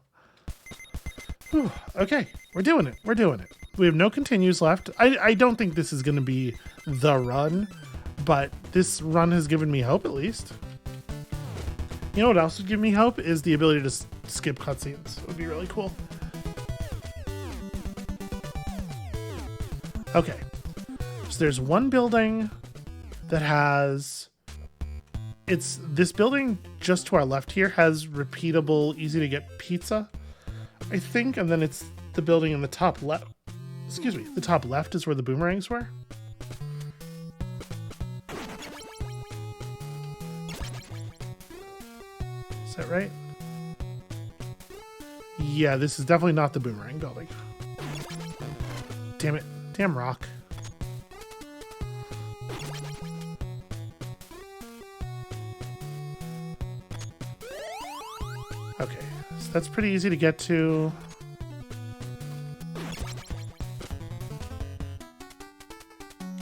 Whew, okay, we're doing it. We're doing it. We have no continues left. I don't think this is going to be the run, but this run has given me hope at least. You know what else would give me hope is the ability to skip cutscenes. It would be really cool. Okay. So there's one building that has... This building just to our left here has repeatable, easy to get pizza, I think, and then it's the building in the top left. Excuse me, the top left is where the boomerangs were. Is that right? Yeah, this is definitely not the boomerang building. Damn it. Damn rock. Okay, so that's pretty easy to get to.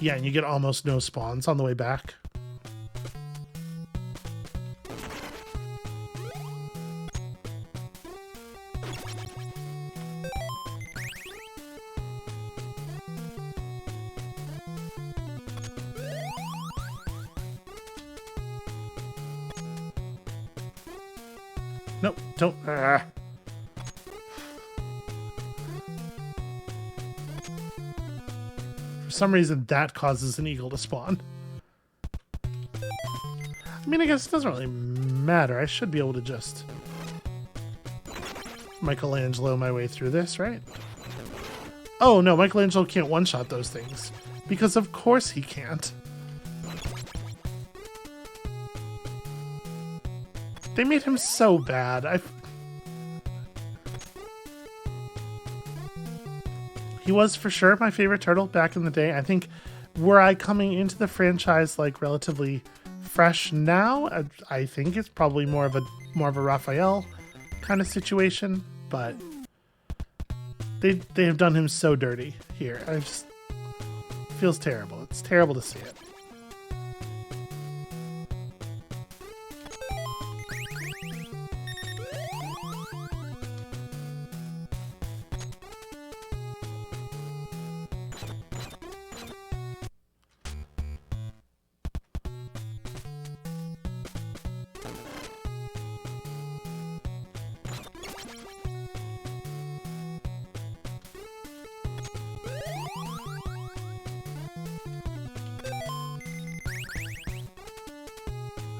Yeah, and you get almost no spawns on the way back. Nope, don't. For some reason, that causes an eagle to spawn. I mean, I guess it doesn't really matter. I should be able to just Michelangelo my way through this, right? Oh, no, Michelangelo can't one-shot those things. Because of course he can't. They made him so bad. He was for sure my favorite turtle back in the day. I think were I coming into the franchise like relatively fresh now, I think it's probably more of a Raphael kind of situation. But they have done him so dirty here. It feels terrible. It's terrible to see it.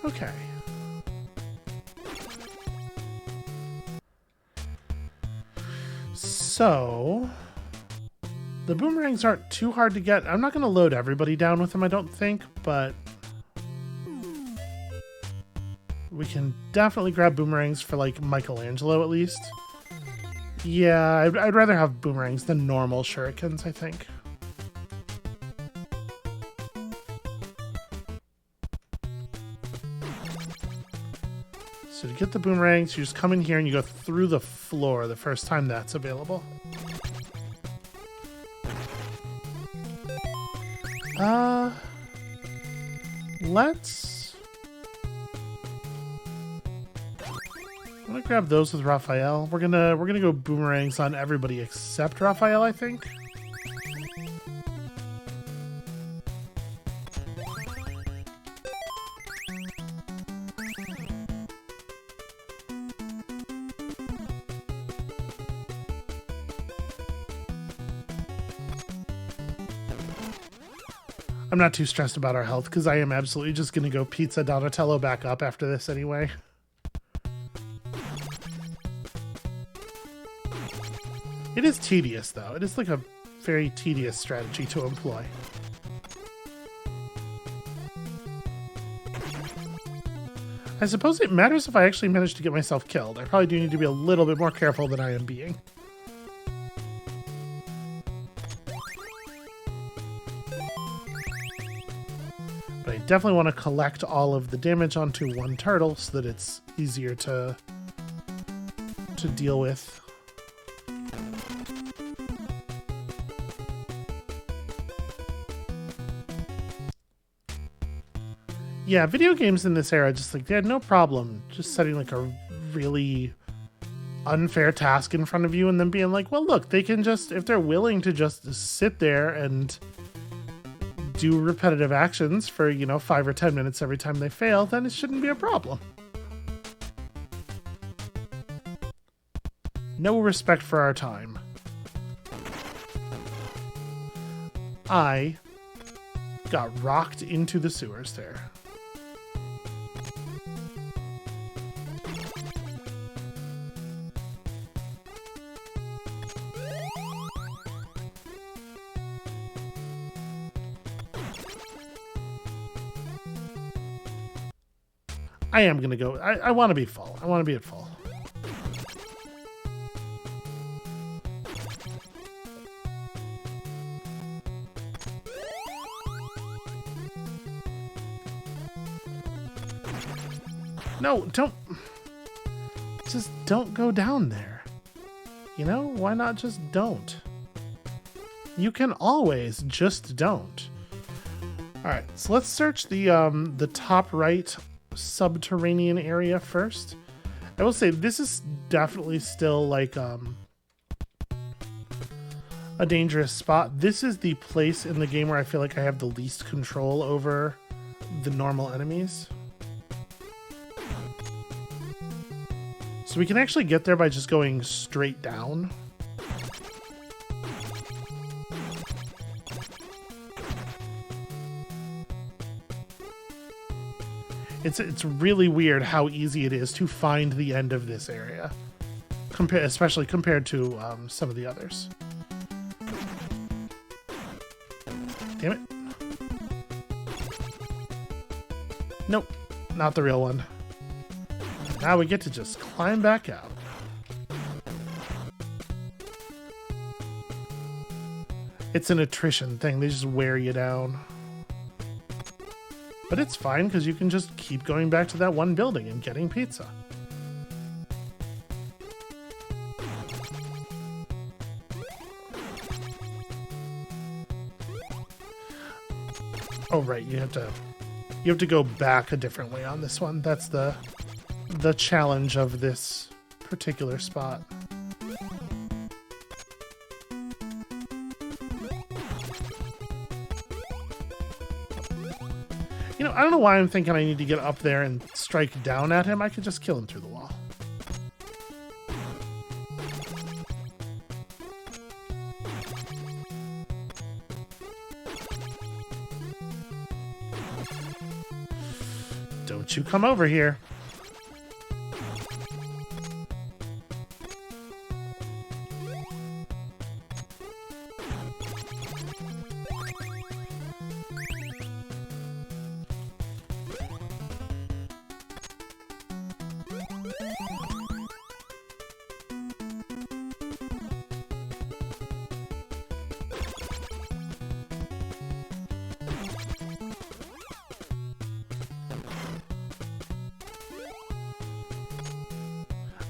Okay. So, the boomerangs aren't too hard to get. I'm not going to load everybody down with them, I don't think, but we can definitely grab boomerangs for, like, Michelangelo at least. Yeah, I'd rather have boomerangs than normal shurikens, I think. So to get the boomerangs, you just come in here and you go through the floor the first time that's available. Let's gonna grab those with Raphael. We're gonna go boomerangs on everybody except Raphael, I think. I'm not too stressed about our health because I am absolutely just gonna go Pizza Donatello back up after this anyway. It is tedious, though. It is like a very tedious strategy to employ. I suppose it matters if I actually manage to get myself killed. I probably do need to be a little bit more careful than I am being. But I definitely want to collect all of the damage onto one turtle so that it's easier to deal with. Yeah, video games in this era, just like, they had no problem just setting like a really unfair task in front of you and then being like, well, look, they can just, if they're willing to just sit there and do repetitive actions for, 5 or 10 minutes every time they fail, then it shouldn't be a problem. No respect for our time. I got rocked into the sewers there. I am going to go. I want to be full. I want to be at full. No, don't. Just don't go down there. Why not just don't? You can always just don't. All right, so let's search the top right subterranean area first. I will say this is definitely still like a dangerous spot. This is the place in the game where I feel like I have the least control over the normal enemies. So we can actually get there by just going straight down. It's really weird how easy it is to find the end of this area, especially compared to some of the others. Damn it. Nope, not the real one. Now we get to just climb back out. It's an attrition thing. They just wear you down. But it's fine, because you can just keep going back to that one building and getting pizza. Oh, right, you have to go back a different way on this one. That's the challenge of this particular spot. I don't know why I'm thinking I need to get up there and strike down at him. I could just kill him through the wall. Don't you come over here.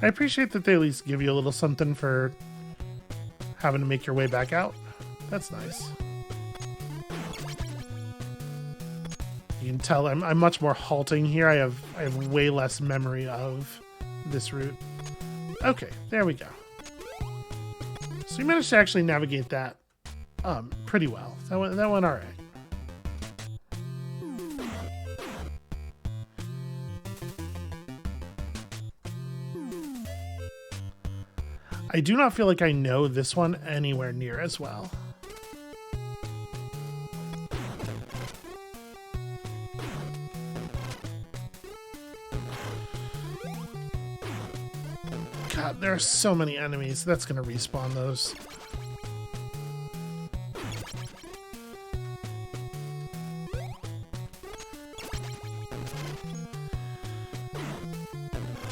I appreciate that they at least give you a little something for having to make your way back out. That's nice. You can tell I'm much more halting here. I have way less memory of this route. Okay, there we go. So we managed to actually navigate that pretty well. That went all right. I do not feel like I know this one anywhere near as well. God, there are so many enemies. That's going to respawn those.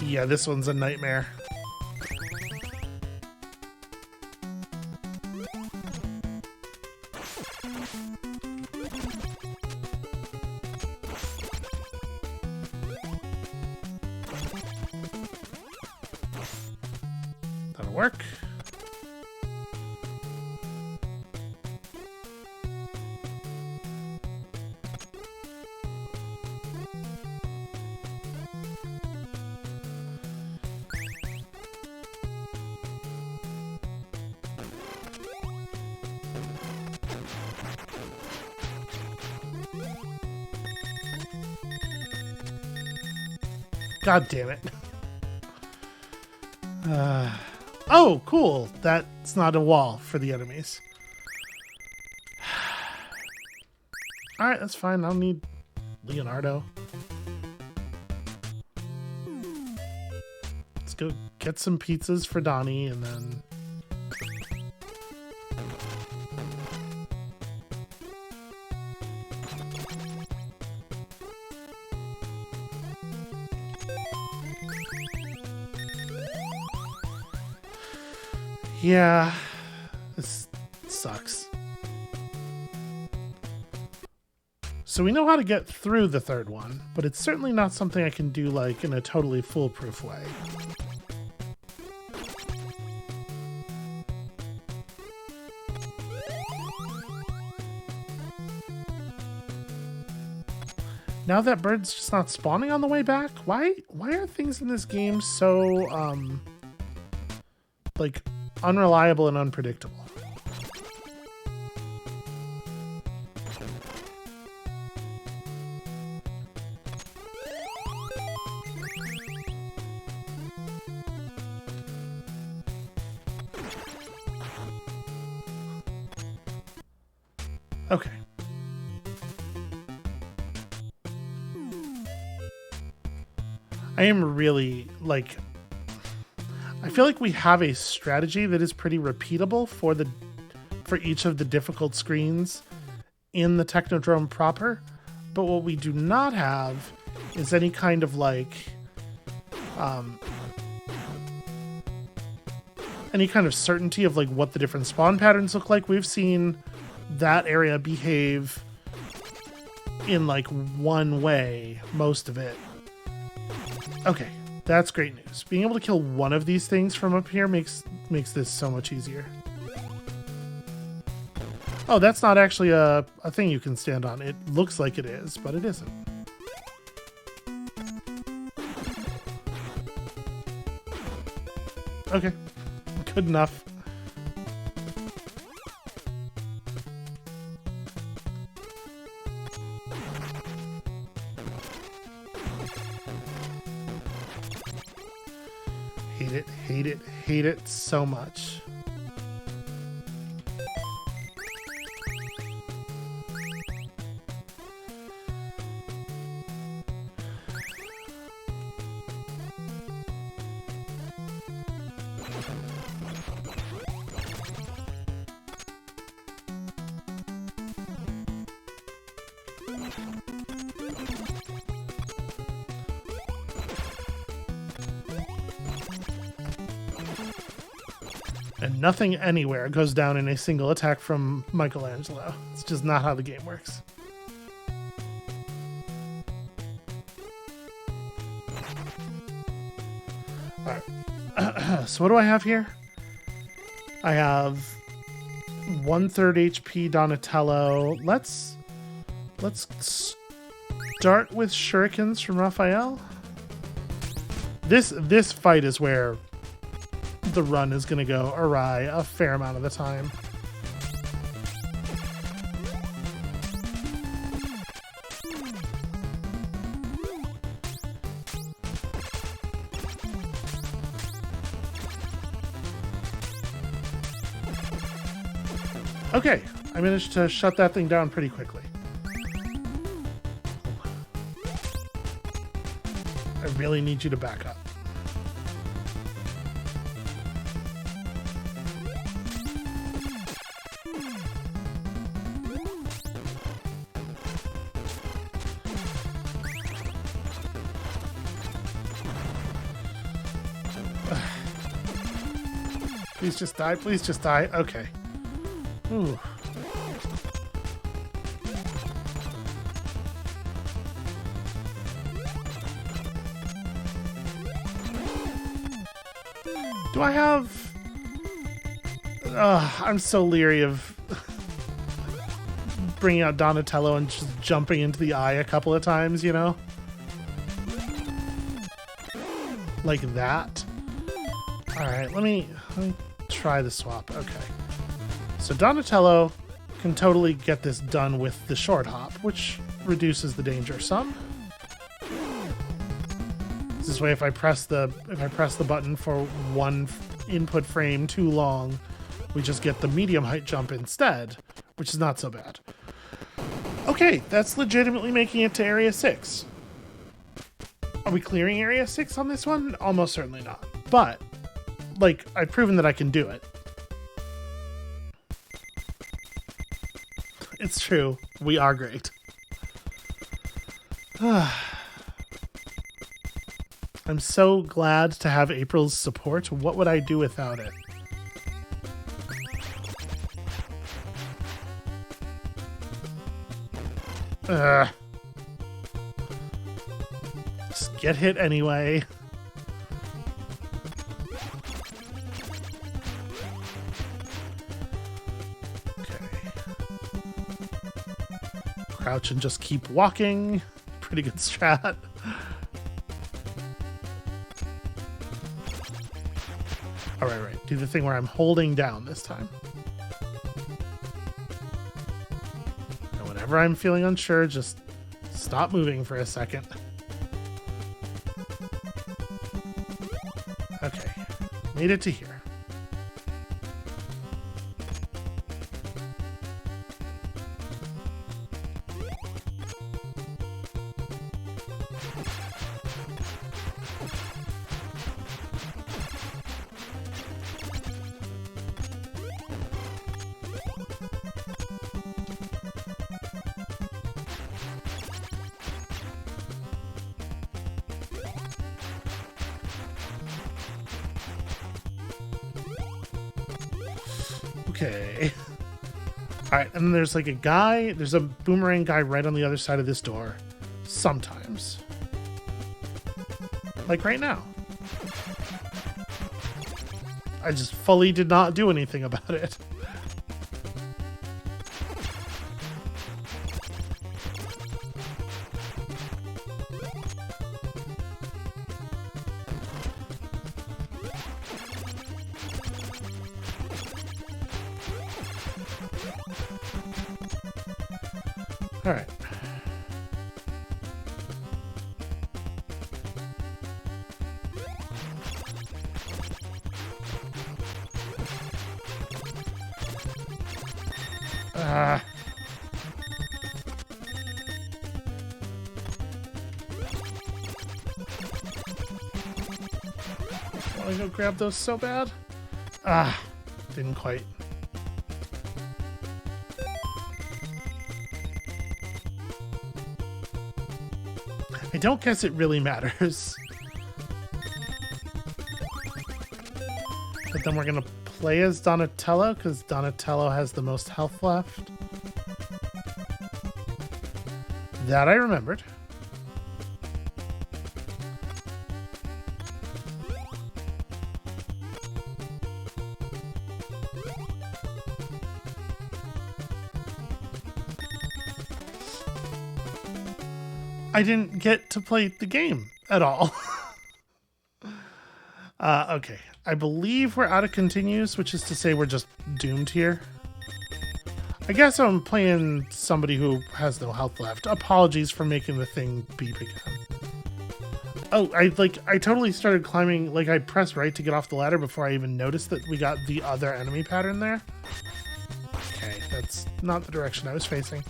Yeah, this one's a nightmare. That'll work. God damn it. Oh, cool. That's not a wall for the enemies. Alright, that's fine. I'll need Leonardo. Let's go get some pizzas for Donnie and then... Yeah, this sucks. So we know how to get through the third one, but it's certainly not something I can do like in a totally foolproof way. Now that bird's just not spawning on the way back? Why are things in this game so like unreliable and unpredictable? Okay. I am really, like... I feel like we have a strategy that is pretty repeatable for each of the difficult screens in the Technodrome proper, but what we do not have is any kind of, like... any kind of certainty of, like, what the different spawn patterns look like. We've seen that area behave in, like, one way, most of it. Okay, that's great news. Being able to kill one of these things from up here makes this so much easier. Oh, that's not actually a thing you can stand on. It looks like it is, but it isn't. Okay, good enough. Hate it so much. And nothing anywhere goes down in a single attack from Michelangelo. It's just not how the game works. Alright. So what do I have here? I have 1/3 HP Donatello. Let's start with shurikens from Raphael. This fight is where of the run is going to go awry a fair amount of the time. Okay, I managed to shut that thing down pretty quickly. I really need you to back up. Please just die, please just die. Okay. Ooh. Do I have... I'm so leery of bringing out Donatello and just jumping into the eye a couple of times, you know? Like that. Alright, let me try the swap. Okay. So Donatello can totally get this done with the short hop, which reduces the danger some. This way, if I press the button for one input frame too long, we just get the medium height jump instead, which is not so bad. Okay, that's legitimately making it to Area 6. Are we clearing Area 6 on this one? Almost certainly not. But, like, I've proven that I can do it. It's true. We are great. I'm so glad to have April's support. What would I do without it? Just get hit anyway. Crouch and just keep walking. Pretty good strat. All right. Do the thing where I'm holding down this time. And whenever I'm feeling unsure, just stop moving for a second. Okay. Made it to here. Okay. Alright, and then there's like a guy, there's a boomerang guy right on the other side of this door. Sometimes. Like right now. I just fully did not do anything about it. All right. Want to go grab those so bad? Didn't quite. I don't guess it really matters. But then we're gonna play as Donatello, because Donatello has the most health left. That I remembered. I didn't get to play the game at all. Okay. I believe we're out of continues, which is to say we're just doomed here. I guess I'm playing somebody who has no health left. Apologies for making the thing beep again. Oh, I totally started climbing, like I pressed right to get off the ladder before I even noticed that we got the other enemy pattern there. Okay, that's not the direction I was facing.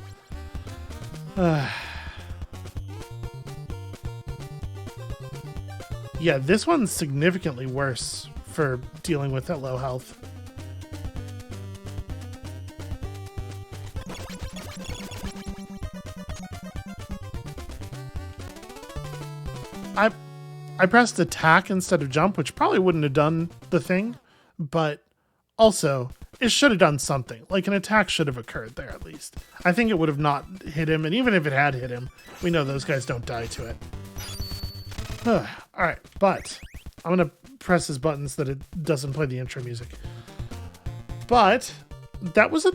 Yeah, this one's significantly worse for dealing with that low health. I pressed attack instead of jump, which probably wouldn't have done the thing, but also it should have done something. Like an attack should have occurred there at least. I think it would have not hit him, and even if it had hit him, we know those guys don't die to it. All right, but I'm gonna press his buttons so that it doesn't play the intro music. But that was a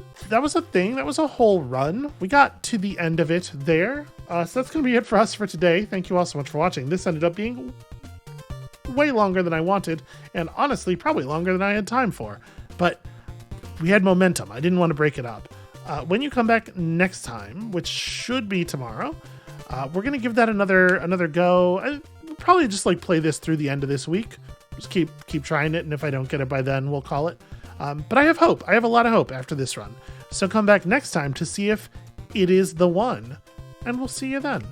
thing. That was a whole run. We got to the end of it there. So that's gonna be it for us for today. Thank you all so much for watching. This ended up being way longer than I wanted, and honestly, probably longer than I had time for. But we had momentum. I didn't want to break it up. When you come back next time, which should be tomorrow, we're gonna give that another go. Probably just like play this through the end of this week. Just keep trying it, and if I don't get it by then, we'll call it. But I have hope. I have a lot of hope after this run. So come back next time to see if it is the one, and we'll see you then.